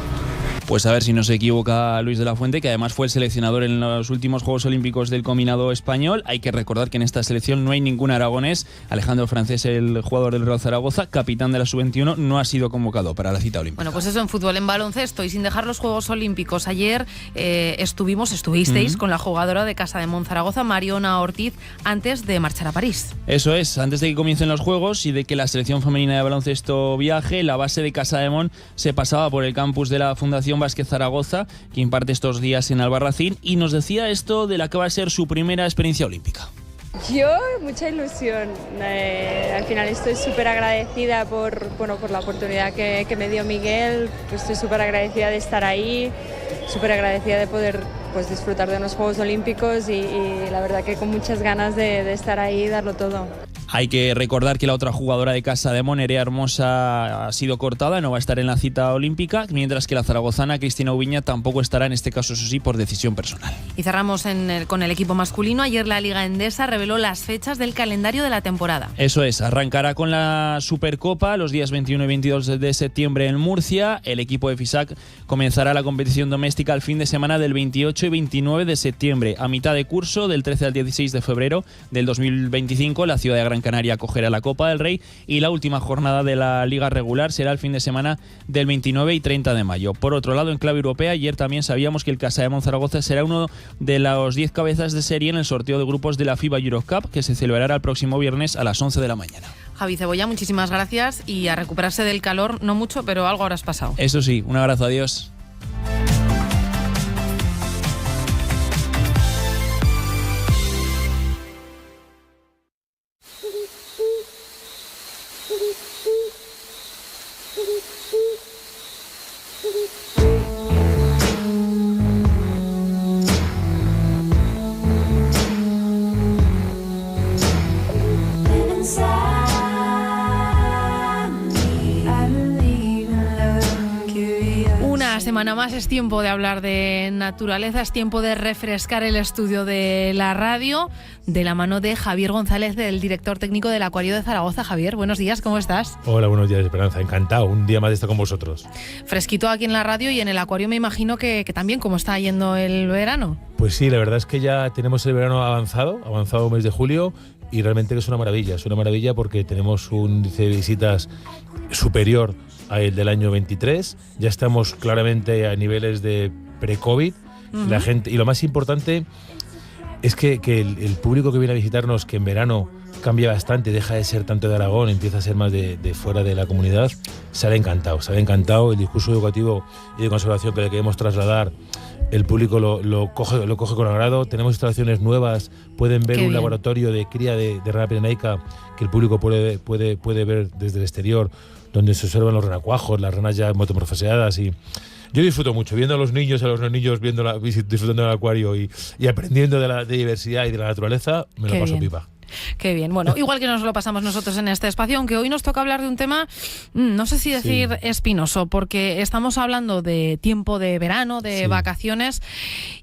Pues a ver si no se equivoca Luis de la Fuente, que además fue el seleccionador en los últimos Juegos Olímpicos del combinado español. Hay que recordar que en esta selección no hay ningún aragonés. Alejandro Francés, el jugador del Real Zaragoza, capitán de la Sub-21, no ha sido convocado para la cita olímpica. Bueno, pues eso en fútbol. En baloncesto, y sin dejar los Juegos Olímpicos, ayer estuvisteis con la jugadora de Casa de Monzaragoza, Mariona Ortiz, antes de marchar a París. Eso es, antes de que comiencen los Juegos y de que la selección femenina de baloncesto viaje, la base de Casa de Mon se pasaba por el campus de la Fundación Vázquez Zaragoza, que imparte estos días en Albarracín, y nos decía esto de la que va a ser su primera experiencia olímpica. Yo, mucha ilusión. Al final estoy súper agradecida por la oportunidad que me dio Miguel. Estoy súper agradecida de estar ahí, súper agradecida de poder disfrutar de unos Juegos Olímpicos y la verdad que con muchas ganas de estar ahí y darlo todo. Hay que recordar que la otra jugadora de Casa de Mon, Nerea Hermosa, ha sido cortada, no va a estar en la cita olímpica, mientras que la zaragozana Cristina Ubiña tampoco estará, en este caso, eso sí, por decisión personal. Y cerramos con el equipo masculino. Ayer la Liga Endesa reveló las fechas del calendario de la temporada. Eso es, arrancará con la Supercopa los días 21 y 22 de septiembre en Murcia. El equipo de Fisac comenzará la competición doméstica el fin de semana del 28 y 29 de septiembre. A mitad de curso, del 13 al 16 de febrero del 2025, la ciudad de Gran Canaria acogerá la Copa del Rey, y la última jornada de la Liga regular será el fin de semana del 29 y 30 de mayo. Por otro lado, en clave europea, ayer también sabíamos que el Casa de Monzaragoza será uno de los 10 cabezas de serie en el sorteo de grupos de la FIBA Eurocup, que se celebrará el próximo viernes a las 11 de la mañana. Javi Cebolla, muchísimas gracias, y a recuperarse del calor, no mucho, pero algo habrás pasado. Eso sí, un abrazo, adiós. Semana más, es tiempo de hablar de naturaleza, es tiempo de refrescar el estudio de la radio, de la mano de Javier González, del director técnico del Acuario de Zaragoza. Javier, buenos días, ¿cómo estás? Hola, buenos días, Esperanza, encantado, un día más de estar con vosotros. Fresquito aquí en la radio, y en el Acuario me imagino que también, ¿cómo está yendo el verano? Pues sí, la verdad es que ya tenemos el verano avanzado mes de julio, y realmente es una maravilla porque tenemos un índice de visitas superior al del año 23, ya estamos claramente a niveles de pre-COVID, la gente, y lo más importante, es que el público que viene a visitarnos, que en verano cambia bastante, deja de ser tanto de Aragón, empieza a ser más de fuera de la comunidad, sale encantado. El discurso educativo y de conservación que le queremos trasladar, el público lo coge con agrado. Tenemos instalaciones nuevas, pueden ver un laboratorio de cría de rana pirenaica que el público puede ver desde el exterior, donde se observan los renacuajos, las ranas ya metamorfoseadas. Y yo disfruto mucho viendo a los niños disfrutando del acuario y aprendiendo de la diversidad y de la naturaleza. Me lo paso pipa. Qué bien. Bueno, igual que nos lo pasamos nosotros en este espacio, aunque hoy nos toca hablar de un tema, no sé si decir espinoso, porque estamos hablando de tiempo de verano, de vacaciones,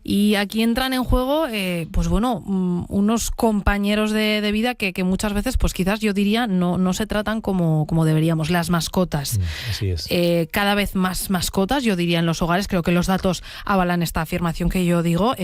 y aquí entran en juego, pues bueno, unos compañeros de vida que muchas veces, pues quizás yo diría, no se tratan como deberíamos, las mascotas. Así es. Cada vez más mascotas, yo diría, en los hogares. Creo que los datos avalan esta afirmación que yo digo.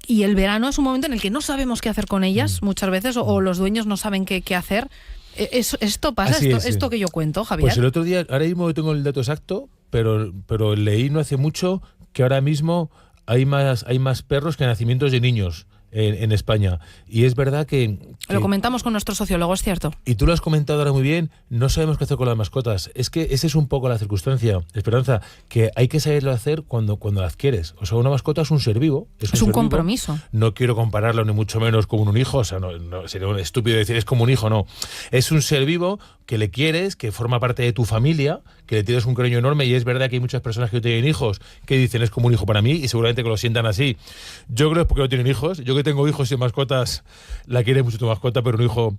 Y el verano es un momento en el que no sabemos qué hacer con ellas muchas veces, o los dueños no saben qué hacer. Esto pasa, esto que yo cuento, Javier. Pues el otro día, ahora mismo no tengo el dato exacto, pero leí no hace mucho que ahora mismo hay más perros que nacimientos de niños en España. Y es verdad que lo comentamos con nuestro sociólogo, es cierto. Y tú lo has comentado ahora muy bien, no sabemos qué hacer con las mascotas. Es que esa es un poco la circunstancia, Esperanza, que hay que saberlo hacer cuando la adquieres. O sea, una mascota es un ser vivo. Es un compromiso. No quiero compararlo ni mucho menos con un hijo, o sea, no sería un estúpido decir es como un hijo, no. Es un ser vivo que le quieres, que forma parte de tu familia, que le tienes un cariño enorme, y es verdad que hay muchas personas que tienen hijos que dicen es como un hijo para mí, y seguramente que lo sientan así. Yo creo que es porque no tienen hijos. Yo que tengo hijos y mascotas, la quiere mucho tu mascota, pero un hijo...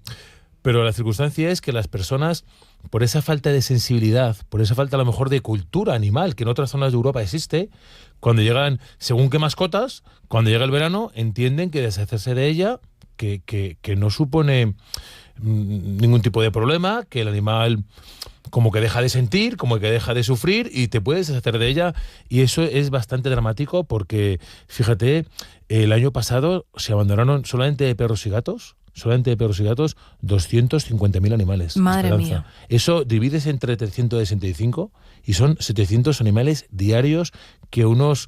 Pero la circunstancia es que las personas, por esa falta de sensibilidad, por esa falta a lo mejor de cultura animal, que en otras zonas de Europa existe, cuando llegan, según qué mascotas, cuando llega el verano, entienden que deshacerse de ella, que no supone ningún tipo de problema, que el animal como que deja de sentir, como que deja de sufrir, y te puedes deshacer de ella. Y eso es bastante dramático porque, fíjate, el año pasado se abandonaron solamente de perros y gatos 250.000 animales. Madre mía. Eso divides entre 365 y son 700 animales diarios que unos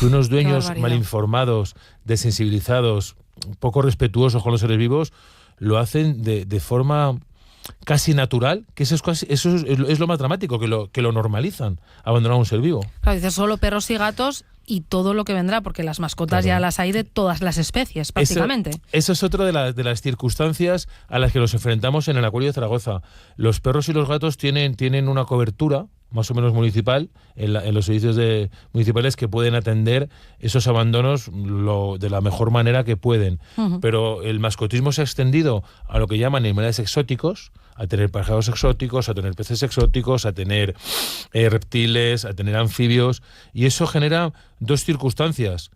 dueños mal informados, desensibilizados, poco respetuosos con los seres vivos, lo hacen de forma casi natural, que eso es lo más dramático, que lo normalizan, abandonar a un ser vivo. Claro, dices solo perros y gatos y todo lo que vendrá, porque las mascotas ya las hay de todas las especies, prácticamente. Eso es otra de las circunstancias a las que nos enfrentamos en el Acuario de Zaragoza. Los perros y los gatos tienen una cobertura más o menos municipal en los servicios municipales que pueden atender esos abandonos de la mejor manera que pueden. Pero el mascotismo se ha extendido a lo que llaman animales exóticos, a tener pájaros exóticos, a tener peces exóticos, a tener reptiles, a tener anfibios, y eso genera dos circunstancias.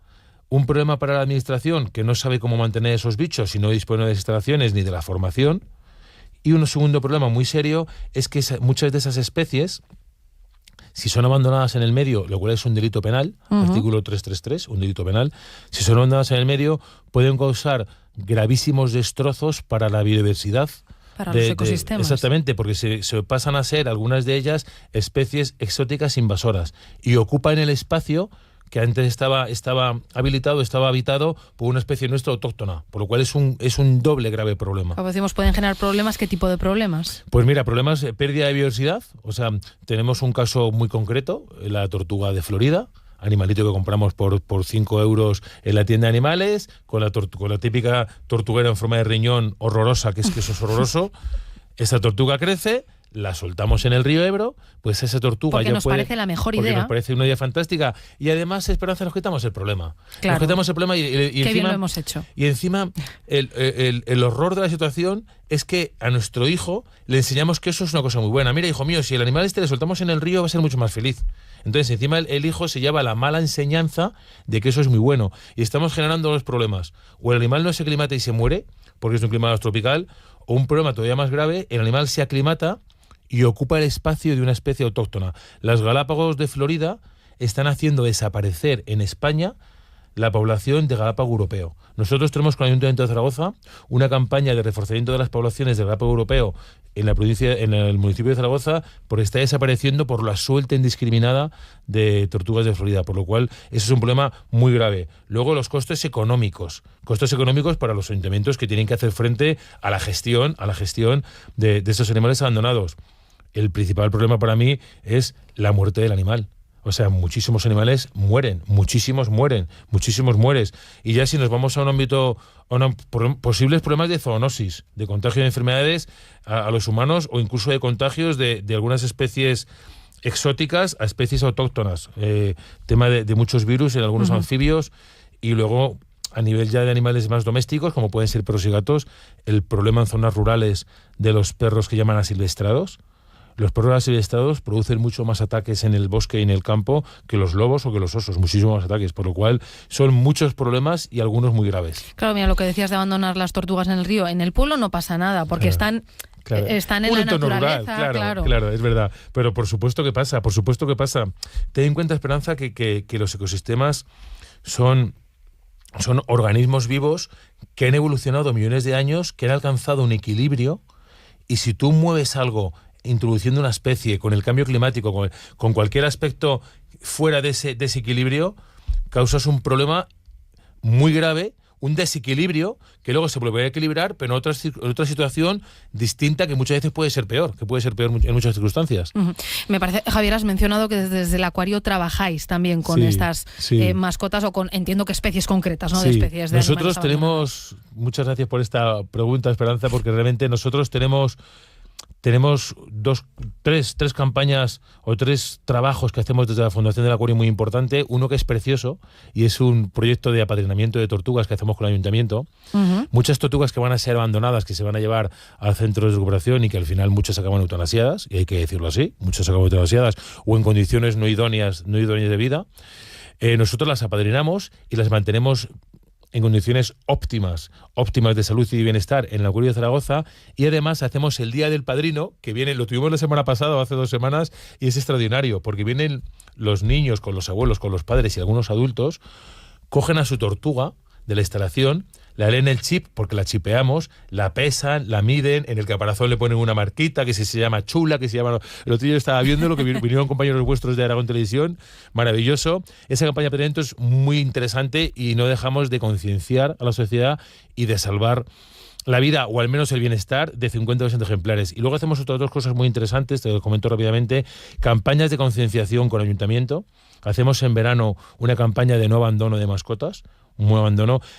Un problema para la administración, que no sabe cómo mantener esos bichos y no dispone de instalaciones ni de la formación. Y un segundo problema muy serio es que muchas de esas especies, si son abandonadas en el medio, lo cual es un delito penal, artículo 333, un delito penal, si son abandonadas en el medio, pueden causar gravísimos destrozos para la biodiversidad. Para los ecosistemas. Exactamente, porque se pasan a ser algunas de ellas especies exóticas invasoras y ocupan el espacio que antes estaba habitado por una especie nuestra autóctona, por lo cual es un doble grave problema. Como decimos, ¿pueden generar problemas? ¿Qué tipo de problemas? Pues mira, problemas, pérdida de biodiversidad. O sea, tenemos un caso muy concreto, la tortuga de Florida, animalito que compramos por 5 euros en la tienda de animales, con la típica tortuguera en forma de riñón horrorosa, que eso es horroroso. Esa tortuga crece, la soltamos en el río Ebro, pues esa tortuga porque nos parece la mejor idea. Porque nos parece una idea fantástica. Y además, Esperanza, nos quitamos el problema. Claro. Nos quitamos el problema y qué encima, bien lo hemos hecho. Y encima, el horror de la situación es que a nuestro hijo le enseñamos que eso es una cosa muy buena. Mira, hijo mío, si el animal le soltamos en el río va a ser mucho más feliz. Entonces, encima el hijo se lleva la mala enseñanza de que eso es muy bueno. Y estamos generando los problemas. O el animal no se aclimata y se muere, porque es un clima tropical, o un problema todavía más grave, el animal se aclimata y ocupa el espacio de una especie autóctona. Las Galápagos de Florida están haciendo desaparecer en España la población de Galápago europeo. Nosotros tenemos con el Ayuntamiento de Zaragoza una campaña de reforzamiento de las poblaciones de Galápago europeo en la provincia, en el municipio de Zaragoza, porque está desapareciendo por la suelta indiscriminada de tortugas de Florida, por lo cual eso es un problema muy grave. Luego los costes económicos para los ayuntamientos que tienen que hacer frente a la gestión de estos animales abandonados. El principal problema para mí es la muerte del animal. O sea, muchísimos animales mueren, muchísimos mueren. Y ya si nos vamos a un ámbito, posibles problemas de zoonosis, de contagio de enfermedades a los humanos o incluso de contagios de algunas especies exóticas a especies autóctonas. Tema de muchos virus en algunos anfibios y luego a nivel ya de animales más domésticos, como pueden ser perros y gatos, el problema en zonas rurales de los perros que llaman asilvestrados. Los perros asilvestrados producen mucho más ataques en el bosque y en el campo que los lobos o que los osos, muchísimos más ataques, por lo cual son muchos problemas y algunos muy graves. Claro, mira, lo que decías de abandonar las tortugas en el río, en el pueblo no pasa nada, porque están en la naturaleza. Claro, es verdad. Pero por supuesto que pasa. Ten en cuenta, Esperanza, que los ecosistemas son organismos vivos que han evolucionado millones de años, que han alcanzado un equilibrio, y si tú mueves algo introduciendo una especie con el cambio climático, con cualquier aspecto fuera de ese desequilibrio, causas un problema muy grave, un desequilibrio que luego se volverá a equilibrar, pero en otra situación distinta que muchas veces puede ser peor en muchas circunstancias. Me parece, Javier, has mencionado que desde el acuario trabajáis también con estas mascotas o con, entiendo que especies concretas, ¿no? De especies de nosotros tenemos, muchas gracias por esta pregunta, Esperanza, porque realmente nosotros tenemos tres campañas o tres trabajos que hacemos desde la Fundación del Acuario muy importante. Uno que es precioso y es un proyecto de apadrinamiento de tortugas que hacemos con el Ayuntamiento. Muchas tortugas que van a ser abandonadas, que se van a llevar al centro de recuperación y que al final muchas acaban eutanasiadas, y hay que decirlo así, muchas acaban eutanasiadas o en condiciones no idóneas de vida. Nosotros las apadrinamos y las mantenemos en condiciones óptimas de salud y de bienestar en el Acuario de Zaragoza, y además hacemos el Día del Padrino, que viene, lo tuvimos la semana pasada o hace 2 semanas, y es extraordinario, porque vienen los niños con los abuelos, con los padres y algunos adultos, cogen a su tortuga de la instalación, la leen el chip, porque la chipeamos, la pesan, la miden, en el caparazón le ponen una marquita que se llama chula, que se llama... El otro día estaba viendo lo que vinieron compañeros vuestros de Aragón Televisión, maravilloso. Esa campaña de apadrinamiento es muy interesante y no dejamos de concienciar a la sociedad y de salvar la vida, o al menos el bienestar, de 50 o 60 ejemplares. Y luego hacemos otras 2 cosas muy interesantes, te lo comento rápidamente: campañas de concienciación con el Ayuntamiento. Hacemos en verano una campaña de no abandono de mascotas,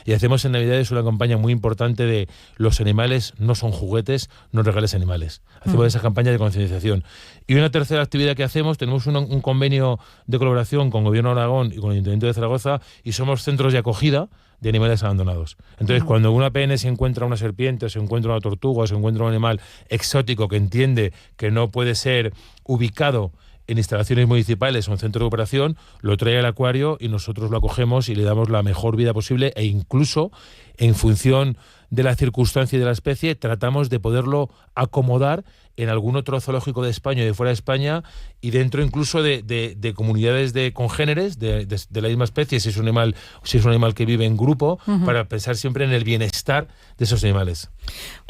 y hacemos en Navidades una campaña muy importante de los animales no son juguetes, no regales animales. Hacemos esa campaña de concienciación. Y una tercera actividad que hacemos, tenemos un convenio de colaboración con el Gobierno de Aragón y con el Ayuntamiento de Zaragoza, y somos centros de acogida de animales abandonados. Entonces, cuando una PN se encuentra una serpiente, o se encuentra una tortuga, o se encuentra un animal exótico que entiende que no puede ser ubicado en instalaciones municipales o en centro de operación, lo trae al acuario y nosotros lo acogemos y le damos la mejor vida posible, e incluso en función de la circunstancia y de la especie tratamos de poderlo acomodar en algún otro zoológico de España y de fuera de España, y dentro incluso de comunidades de congéneres de la misma especie, si es un animal que vive en grupo, para pensar siempre en el bienestar de esos animales.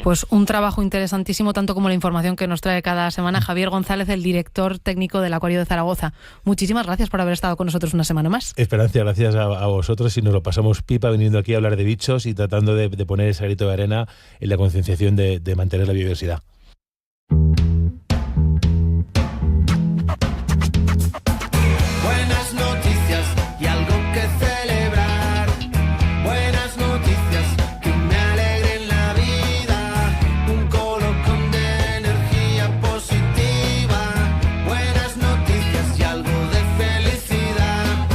Pues un trabajo interesantísimo, tanto como la información que nos trae cada semana Javier González, el director técnico del Acuario de Zaragoza. Muchísimas gracias por haber estado con nosotros una semana más. Esperanza, gracias a vosotros, y nos lo pasamos pipa viniendo aquí a hablar de bichos y tratando de poner ese granito de arena en la concienciación de mantener la biodiversidad. Buenas noticias y algo que celebrar. Buenas noticias que me alegren la vida. Un colocón de energía positiva. Buenas noticias y algo de felicidad.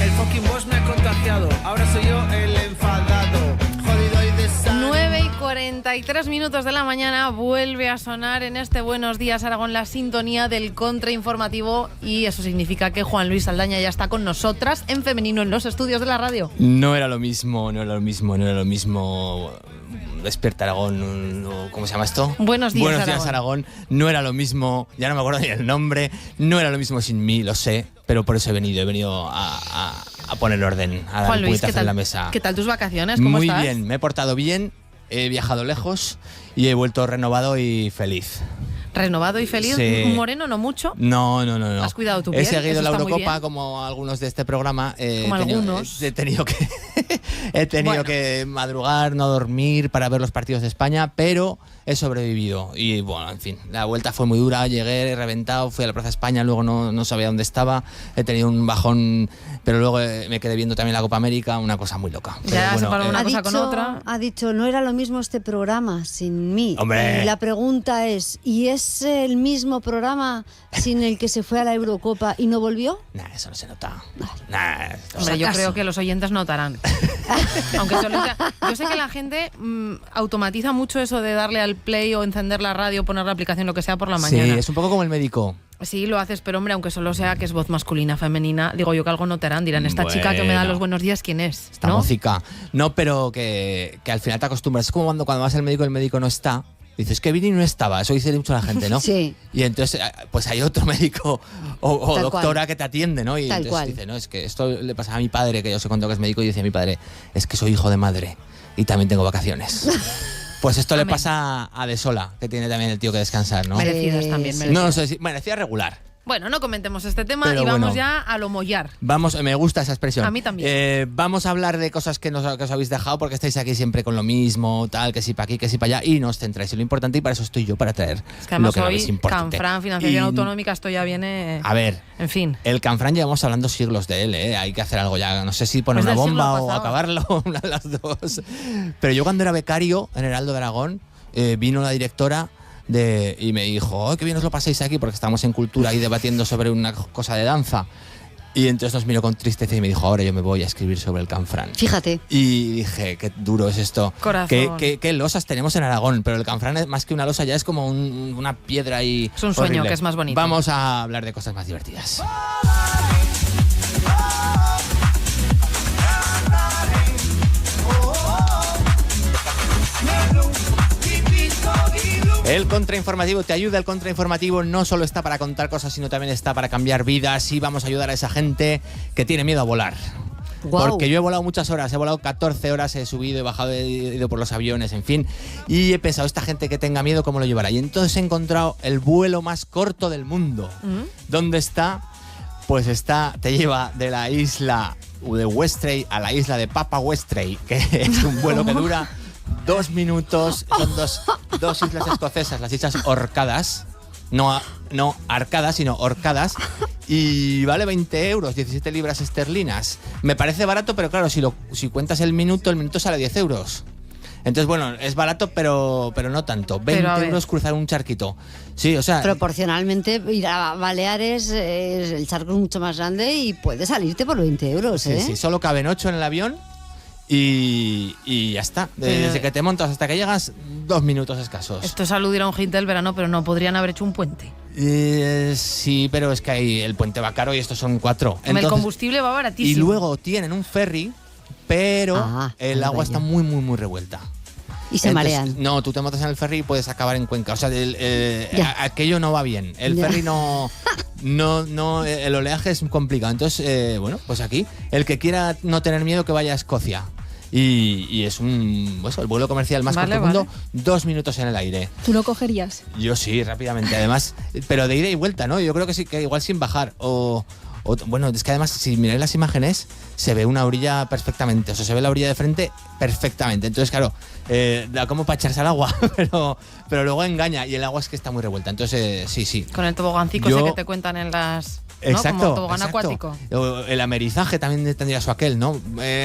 El fucking boss me ha contagiado. Ahora soy yo el enfadado. Jodido y desastre. 9:43 minutos de la mañana, vuelve a sonar en este Buenos Días Aragón la sintonía del contrainformativo, y eso significa que Juan Luis Saldaña ya está con nosotras en femenino en los estudios de la radio. No era lo mismo Despierta Aragón, ¿cómo se llama esto? Buenos días Aragón. No era lo mismo, ya no me acuerdo ni el nombre, no era lo mismo sin mí, lo sé, pero por eso he venido a a poner orden, a dar Juan un Luis, puñetazo ¿qué en tal, la mesa. ¿qué tal tus vacaciones? ¿Cómo Muy estás? bien, me he portado bien, he viajado lejos y he vuelto renovado y feliz. Renovado y feliz, Sí. moreno no mucho. No. Has cuidado tu He piel, seguido eso la está muy Eurocopa bien. como algunos de este programa. Como algunos. He tenido que madrugar, no dormir para ver los partidos de España, pero he sobrevivido. Y bueno, en fin, la vuelta fue muy dura, llegué reventado, fui a la Plaza España, luego no sabía dónde estaba, he tenido un bajón, pero luego me quedé viendo también la Copa América, una cosa muy loca. Ya Pero se paró una Ha cosa con dicho- otra. Ha dicho, no era lo mismo este programa sin mí. ¡Hombre! Y la pregunta es, ¿y es el mismo programa sin el que se fue a la Eurocopa y no volvió? Nah, eso no se nota. Hombre, yo creo que los oyentes notarán. Aunque yo sé que la gente automatiza mucho eso de darle al play o encender la radio, poner la aplicación, lo que sea por la mañana. Sí, es un poco como el médico. Sí, lo haces, pero hombre, aunque solo sea que es voz masculina, femenina, digo yo que algo notarán. Dirán, esta chica que me da Bueno. los buenos días, ¿quién es? Esta ¿No? música. No, pero que al final te acostumbras. Es como cuando vas al médico y el médico no está. Dices que vine y no estaba. Eso dice mucho la gente, ¿no? Sí. Y entonces, pues hay otro médico o Tal doctora cual. que te atiende, ¿no? Y Tal entonces cual. dice, no, es que esto le pasa a mi padre, que yo sé cuánto que es médico, y decía a mi padre, es que soy hijo de madre y también tengo vacaciones. Pues esto le pasa a De Sola, que tiene también el tío que descansar, ¿no? Merecidas también, merecidas. No sé si merecía regular. Bueno, no comentemos este tema Pero y vamos bueno. ya a lo mollar. Vamos, me gusta esa expresión. A mí también. Vamos a hablar de cosas que os habéis dejado porque estáis aquí siempre con lo mismo, tal, que si para aquí, que si para allá, y no os centráis en lo importante, y para eso estoy yo, para traer Es que lo además que no hoy es importante. Canfran, financiación Y- autonómica, esto ya viene... A ver, En fin. el Canfran llevamos hablando siglos de él, ¿eh? Hay que hacer algo ya, no sé si poner Pues una del siglo bomba o pasado. acabarlo, una de las dos. Pero yo cuando era becario en Heraldo de Aragón, vino la directora y me dijo, oh, qué bien os lo paséis aquí, porque estábamos en cultura ahí debatiendo sobre una cosa de danza. Y entonces nos miró con tristeza y me dijo, ahora yo me voy a escribir sobre el Canfran. Fíjate. Y dije, qué duro es esto. Corazón. Qué losas tenemos en Aragón, pero el Canfran es más que una losa, ya es como una piedra ahí. Es un sueño, horrible. que es más bonito. Vamos a hablar de cosas más divertidas. El contrainformativo te ayuda. El contrainformativo no solo está para contar cosas, sino también está para cambiar vidas, y vamos a ayudar a esa gente que tiene miedo a volar. Guau. Porque yo he volado muchas horas, he volado 14 horas, he subido, he bajado, he ido por los aviones, en fin. Y he pensado, esta gente que tenga miedo, ¿cómo lo llevará? Y entonces he encontrado el vuelo más corto del mundo. ¿Dónde está? Pues te lleva de la isla de Westray a la isla de Papa Westray, que es un vuelo que dura 2 minutos. Son dos islas escocesas, las Islas Orcadas. No Arcadas, sino Orcadas. Y vale 20 euros, 17 libras esterlinas. Me parece barato, pero claro, si cuentas el minuto sale 10 euros. Entonces, bueno, es barato, pero no tanto. 20 a ver. euros cruzar un charquito. Sí, o sea... Proporcionalmente, ir a Baleares, el charco es mucho más grande y puede salirte por 20 euros, ¿eh? Sí, solo caben 8 en el avión y ya está. Desde que te montas hasta que llegas, 2 minutos escasos. Esto es aludir a un hit del verano, pero no podrían haber hecho un puente. Sí, pero es que ahí el puente va caro y estos son 4. El combustible va baratísimo. Y luego tienen un ferry, pero el agua vaya. está muy, muy, muy revuelta. Y se marean. No, tú te montas en el ferry y puedes acabar en Cuenca. O sea, Ya. aquello no va bien. El Ya. ferry no, el oleaje es complicado. Entonces, bueno, pues aquí, el que quiera no tener miedo, que vaya a Escocia. Y es el vuelo comercial más corto del mundo, 2 minutos en el aire. ¿Tú lo cogerías? Yo sí, rápidamente. Además, pero de ida y vuelta, ¿no? Yo creo que sí, que igual sin bajar. Bueno, es que además, si miráis las imágenes, se ve una orilla perfectamente. O sea, se ve la orilla de frente perfectamente. Entonces, claro, da como para echarse al agua, pero luego engaña. Y el agua es que está muy revuelta. Entonces, sí. Con el tobogancico ese que te cuentan en las... Exacto, ¿no? Como tobogán exacto. acuático. El amerizaje también tendría su aquel, ¿no?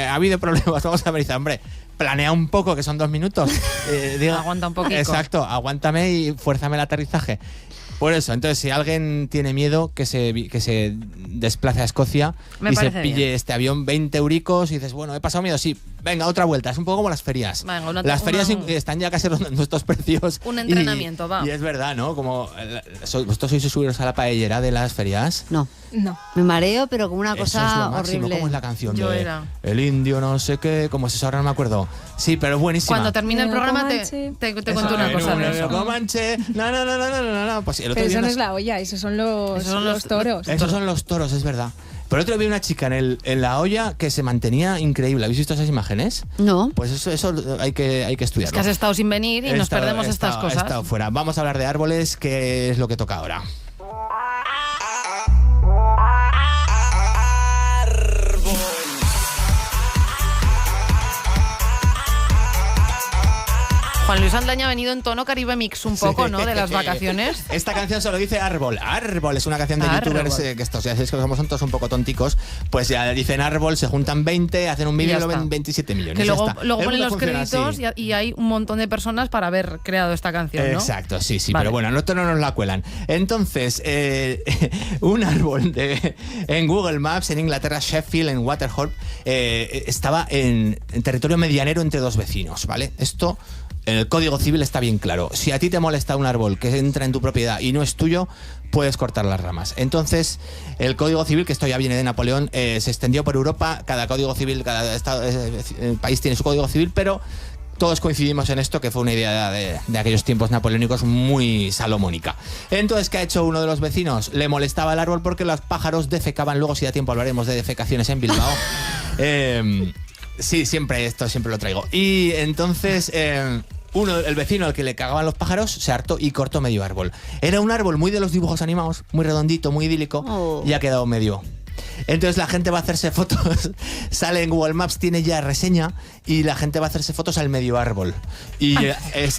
Ha habido problemas, vamos a amerizar. Hombre, planea un poco, que son 2 minutos. Aguanta un poquito. Exacto, aguántame y fuérzame el aterrizaje. Por eso, entonces, si alguien tiene miedo, que se desplace a Escocia Me y se parece pille bien. este avión, 20 euricos, y dices, bueno, he pasado miedo, sí, venga, otra vuelta. Es un poco como las ferias. Venga, Las ferias están ya casi rondando estos precios. Un entrenamiento, va. Y es verdad, ¿no? Como ¿vosotros sois subiros a la paellera de las ferias? No. No. Me mareo, pero como una Eso cosa es lo máximo. horrible. ¿Cómo es la canción? Yo de era. El indio no sé qué, ¿cómo es eso? Ahora no me acuerdo. Sí, pero es buenísima. Cuando termine el programa te cuento una cosa de eso. Comanche. No. Pues el otro Pero día eso no nos- es la olla, esos son los toros. Esos son los toros, es verdad. Por otro vi una chica en la olla que se mantenía increíble. ¿Habéis visto esas imágenes? No. Pues eso hay que estudiarlo. Es que has estado sin venir y nos perdemos estas cosas. He estado fuera. Vamos a hablar de árboles, que es lo que toca ahora. Juan Luis Aldaña ha venido en tono Caribe Mix un poco, ¿no? De las vacaciones. Esta canción solo dice árbol. Árbol es una canción de youtubers que estos ya sabéis que somos todos un poco tonticos. Pues ya dicen árbol, se juntan 20, hacen un vídeo y lo ven 27 millones. Que luego ponen los funciona créditos y hay un montón de personas para haber creado esta canción, ¿no? Exacto, sí, Vale. pero bueno, nosotros no nos la cuelan. Entonces, un árbol en Google Maps, en Inglaterra, Sheffield, en Waterhope, estaba en territorio medianero entre dos vecinos, ¿vale? Esto... En el Código Civil está bien claro. Si a ti te molesta un árbol que entra en tu propiedad y no es tuyo, puedes cortar las ramas. Entonces, el Código Civil, que esto ya viene de Napoleón, se extendió por Europa. Cada Código Civil, cada estado, país tiene su Código Civil, pero todos coincidimos en esto, que fue una idea de aquellos tiempos napoleónicos muy salomónica. Entonces, ¿qué ha hecho uno de los vecinos? Le molestaba el árbol porque los pájaros defecaban. Luego, si da tiempo, hablaremos de defecaciones en Bilbao. Sí, siempre lo traigo. Y entonces... el vecino al que le cagaban los pájaros se hartó y cortó medio árbol. Era un árbol muy de los dibujos animados, muy redondito, muy idílico, y ha quedado medio. Entonces la gente va a hacerse fotos, sale en Google Maps, tiene ya reseña, y la gente va a hacerse fotos al medio árbol. Y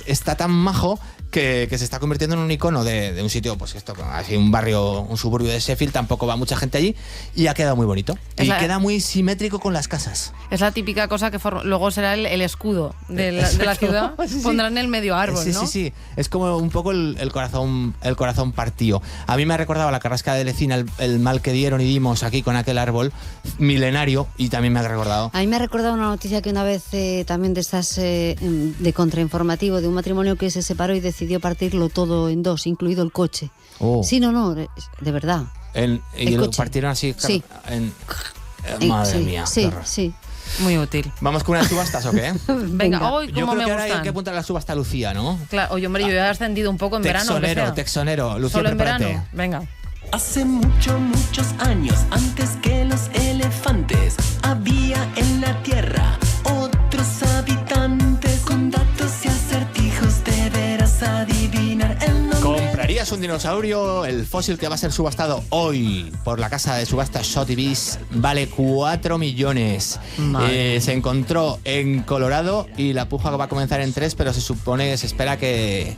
está tan majo que se está convirtiendo en un icono de un sitio, pues esto, así un barrio, un suburbio de Sheffield, tampoco va mucha gente allí, y ha quedado muy bonito. Y queda muy simétrico con las casas. Es la típica cosa que luego será el escudo de la ciudad. Sí. Pondrán el medio árbol, ¿no? Sí. Es como un poco el corazón partido. A mí me ha recordado la carrasca de Lecina, el mal que dieron y dimos aquí con aquel árbol milenario, y también me ha recordado. A mí me ha recordado una noticia que una vez también de estas de contrainformativo, de un matrimonio que se separó y decidió partirlo todo en dos, incluido el coche. Sí, no, de verdad. Y lo partieron así. Sí. Madre mía. Sí. Muy útil. ¿Vamos con unas subastas o qué? Venga, hoy yo cómo creo me que ahora gustan. hay que apuntar la subasta a Lucía, ¿no? Claro, oye, hombre, yo he ascendido un poco en verano. Texonero. Lucía, solo en prepárate. verano. Venga. Hace muchos años, antes que los elefantes, había en la tierra otros habitantes. Con datos y acertijos deberás adivinar el nombre. ¿Comprarías un dinosaurio? El fósil que va a ser subastado hoy por la casa de subastas Sotheby's vale 4 millones. Se encontró en Colorado y la puja va a comenzar en 3, pero se espera que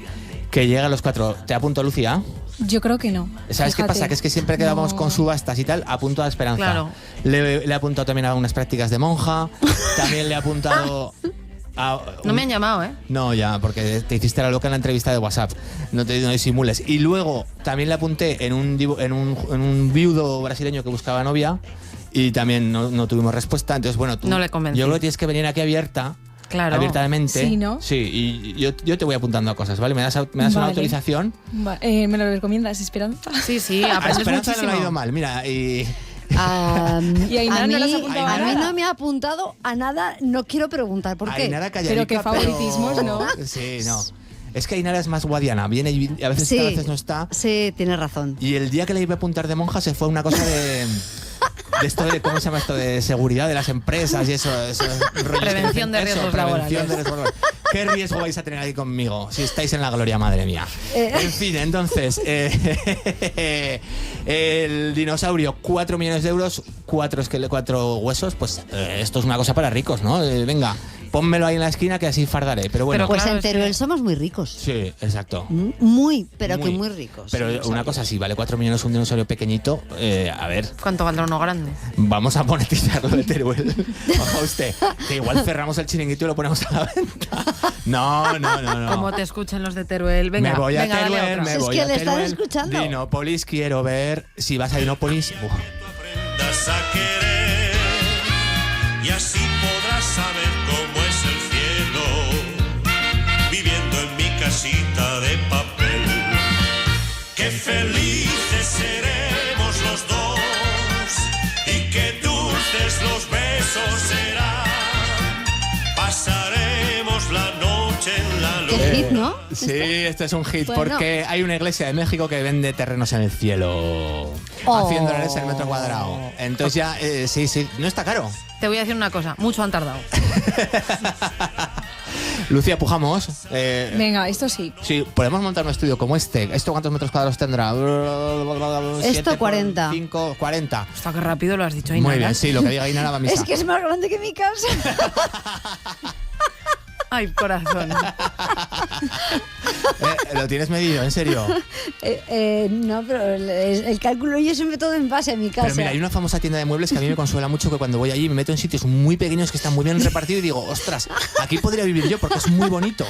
llegue a los 4. ¿Te apunto, Lucía? Yo creo que no. ¿Sabes qué pasa? Que es que siempre quedamos con subastas y tal, apunto a la esperanza. Claro. Le he apuntado también a unas prácticas de monja, también le he apuntado... No me han llamado, ¿eh? No, ya, porque te hiciste la loca en la entrevista de WhatsApp. No disimules. Y luego también le apunté en un viudo brasileño que buscaba novia y también no tuvimos respuesta. Entonces, bueno, tú... No le convencí. Yo creo que tienes que venir aquí abierta. Claro. Abiertamente. Sí, ¿no? Sí, y yo te voy apuntando a cosas, ¿vale? ¿Me das una autorización? ¿Me lo recomiendas, Esperanza? Sí, A aprendes Esperanza muchísimo. no le ha ido mal, mira, y... Y a Ainara no las ha apuntado a a mí nada. no me ha apuntado a nada, no quiero preguntar por qué. Ainara calladica, Pero qué favoritismos, ¿no? Sí, no. Es que Ainara es más guadiana, viene y a veces Sí, está, a veces no está. Sí, tienes razón. Y el día que le iba a apuntar de monja se fue una cosa de esto de, ¿cómo se llama esto? De seguridad de las empresas y eso rollos Prevención de riesgos laborales. prevención de riesgos laborales. ¿Qué riesgo vais a tener aquí conmigo si estáis en la gloria, madre mía? En fin, entonces, el dinosaurio, 4 millones de euros, 4 huesos, pues esto es una cosa para ricos, ¿no? Venga, pónmelo ahí en la esquina que así fardaré. Pero bueno. Pues en Teruel somos muy ricos. Sí, exacto. Pero que muy ricos. Pero una cosa así, vale 4 millones un dinosaurio pequeñito, a ver. ¿Cuánto valdrá uno grande? Vamos a monetizarlo de Teruel. Ojo usted, que igual cerramos el chiringuito y lo ponemos a la venta. No. Como te escuchan los de Teruel. Venga, me voy a venga, Teruel, dale otra. me voy que a le están Teruel. escuchando. Dinópolis, quiero ver. Si vas a Dinópolis... Aprendas a querer y así podrás saber cómo es el cielo viviendo en mi casita de papel. Qué felices seremos los dos y qué dulces los besos serán. Pasaremos la noche en la luz. Qué hit, ¿no? ¿no? Sí, este es un hit, Bueno. porque hay una iglesia de México que vende terrenos en el cielo a 100 dólares el metro cuadrado. Entonces ya, sí, no está caro. Te voy a decir una cosa, mucho han tardado. Lucía, pujamos. Venga, esto sí. Sí, podemos montar un estudio como este. ¿Esto cuántos metros cuadrados tendrá? Esto 40. 5, 40. Hasta que rápido lo has dicho, Ainara. Muy bien, sí, lo que diga Ainara va a misa. Es que es más grande que mi casa. Ay, corazón. ¿Lo tienes medido, en serio? No, pero el cálculo yo siempre todo en base a mi casa. Pero mira, hay una famosa tienda de muebles que a mí me consuela mucho, que cuando voy allí me meto en sitios muy pequeños que están muy bien repartidos y digo, ostras, aquí podría vivir yo porque es muy bonito.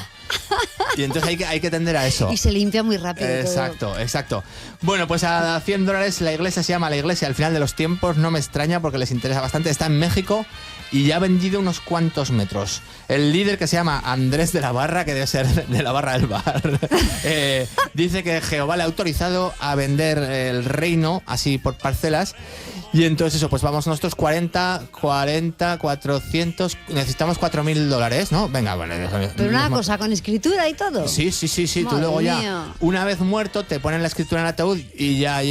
Y entonces hay que tender a eso. Y se limpia muy rápido. Exacto, exacto. Bueno, pues a 100 dólares la iglesia se llama La Iglesia al Final de los Tiempos. No me extraña porque les interesa bastante. Está en México y ya ha vendido unos cuantos metros. El líder, que se llama Andrés de la Barra, que debe ser de la barra del bar, dice que Jehová le ha autorizado a vender el reino así por parcelas. Y entonces eso, pues vamos nosotros 40, 400, necesitamos 4.000 dólares, ¿no? Venga, bueno. Pero una cosa, con escritura y todo. Sí. Tú Madre luego ya, mía. una vez muerto, te ponen la escritura en el ataúd y ya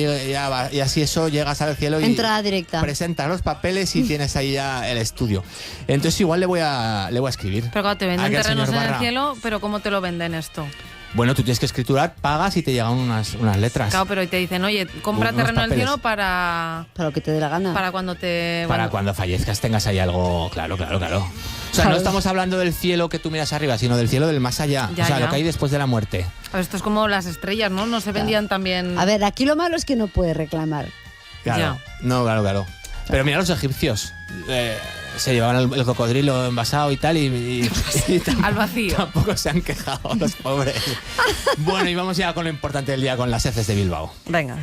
va, y así eso llegas al cielo y Entrada directa. presentas los papeles y tienes ahí ya el estudio. Entonces igual le voy a escribir. Pero claro, te venden Aquí al terrenos en señor el Barra. cielo, pero ¿cómo te lo venden esto? Bueno, tú tienes que escriturar, pagas y te llegan unas letras. Claro, pero y te dicen, oye, compra Unos terreno en el papeles. cielo para lo que te dé la gana. Para cuando te... Para cuando fallezcas tengas ahí algo, claro. O sea, no Claro. estamos hablando del cielo que tú miras arriba, sino del cielo del más allá. Ya, o sea, ya. lo que hay después de la muerte. A ver, esto es como las estrellas, ¿no? No se vendían también... A ver, aquí lo malo es que no puedes reclamar. Claro. Ya. No, claro. Pero mira, los egipcios se llevaban el cocodrilo envasado y tal, y al vacío. Tampoco se han quejado los pobres. Bueno, y vamos ya con lo importante del día, con las heces de Bilbao. Venga.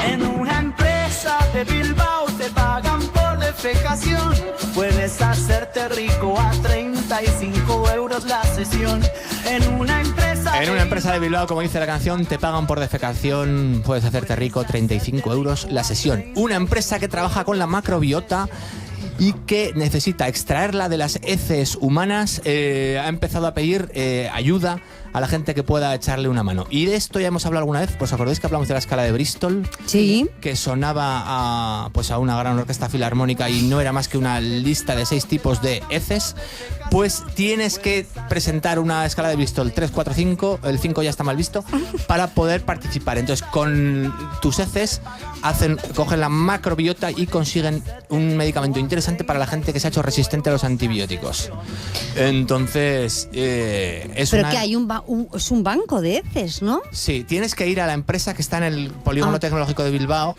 En una empresa de Bilbao te pagan por defecación. Puedes hacerte rico a 35 euros la sesión. En una empresa de Bilbao, como dice la canción, te pagan por defecación, puedes hacerte rico, 35 euros la sesión. Una empresa que trabaja con la macrobiota y que necesita extraerla de las heces humanas, ha empezado a pedir ayuda a la gente que pueda echarle una mano. Y de esto ya hemos hablado alguna vez. ¿Pues acordáis que hablamos de la escala de Bristol? Sí. Que sonaba a una gran orquesta filarmónica y no era más que una lista de 6 tipos de heces. Pues tienes que presentar una escala de Bristol 3, 4, 5, el 5 ya está mal visto, para poder participar. Entonces, con tus heces cogen la macrobiota y consiguen un medicamento interesante para la gente que se ha hecho resistente a los antibióticos. Entonces, es Pero una... que hay es un banco de heces, ¿no? Sí, tienes que ir a la empresa que está en el Polígono Tecnológico de Bilbao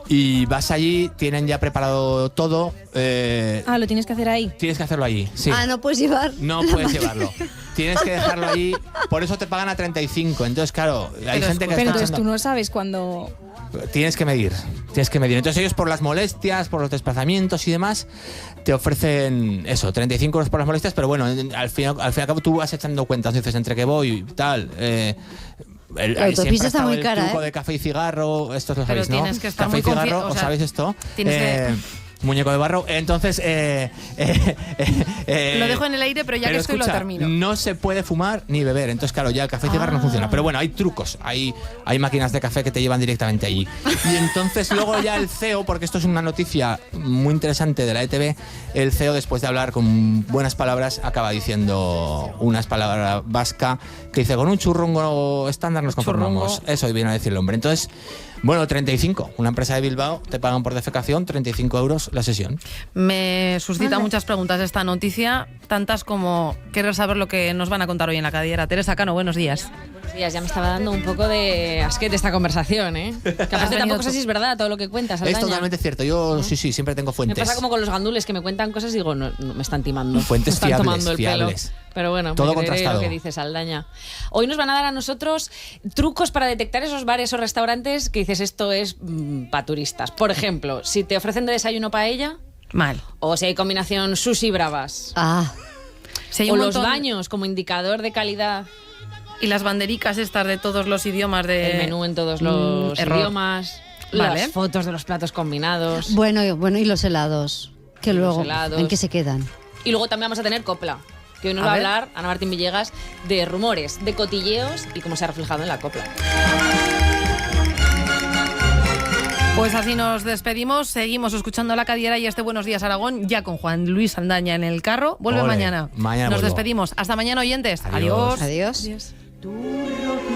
y vas allí, tienen ya preparado todo. Lo tienes que hacer ahí. Tienes que hacerlo allí, sí. No puedes llevar. No la puedes máquina. llevarlo. Tienes que dejarlo allí, por eso te pagan a 35. Entonces, claro, hay gente que Pero está entonces echando- tú no sabes cuándo... Tienes que medir. Entonces ellos, por las molestias, por los desplazamientos y demás, te ofrecen eso, 35 euros por las molestias, pero bueno, al fin y al cabo tú vas echando cuentas, dices, entre que voy y tal. La Siempre autopista ha está estado muy el cara, truco ¿eh? de café y cigarro, esto lo Pero sabéis, ¿no? tienes que estar Café y muy cigarro, o ¿os sea, sabéis esto? tienes que- Muñeco de barro. Entonces, Lo dejo en el aire, pero ya que estoy lo termino. no se puede fumar ni beber. Entonces, claro, ya el café y cigarro no funciona. Pero bueno, hay trucos. Hay máquinas de café que te llevan directamente allí. Y entonces luego ya el CEO, porque esto es una noticia muy interesante de la ETV, el CEO, después de hablar con buenas palabras, acaba diciendo unas palabras vasca que dice, con un churrungo estándar nos conformamos. Churrungo. Eso viene a decir el hombre. Entonces, bueno, 35. Una empresa de Bilbao te pagan por defecación, 35 euros la sesión. Me suscita muchas preguntas esta noticia, tantas como querer saber lo que nos van a contar hoy en la cadillera. Teresa Cano, buenos días. Buenos días, ya me estaba dando un poco de asquete esta conversación, ¿eh? Que aparte tampoco sé si es verdad todo lo que cuentas, Es Aldaña. totalmente cierto. Yo sí, siempre tengo Me fuentes. pasa como con los gandules que me cuentan cosas y digo, no, me están timando. Fuentes me están fiables, tomando el fiables. pelo. Pero bueno, Todo me creeré contrastado. lo que dices, Aldaña. Hoy nos van a dar a nosotros trucos para detectar esos bares o restaurantes que dices esto es para turistas. Por ejemplo, si te ofrecen de desayuno paella. Mal. O si hay combinación sushi bravas. Si hay o un los montón- baños como indicador de calidad. Y las bandericas estas de todos los idiomas de... El menú en todos los error. idiomas. Vale. Las fotos de los platos combinados. Bueno, y los helados. Que luego, los helados. ¿en qué se quedan? Y luego también vamos a tener copla, que hoy nos A va a ver. hablar Ana Martín Villegas de rumores, de cotilleos y cómo se ha reflejado en la copla. Pues así nos despedimos, seguimos escuchando La Cadiera y este Buenos Días Aragón, ya con Juan Luis Saldaña en el carro. Vuelve Ole, mañana. mañana Nos vuelvo. despedimos. Hasta mañana, oyentes. Adiós. Adiós. Adiós. Tu rojo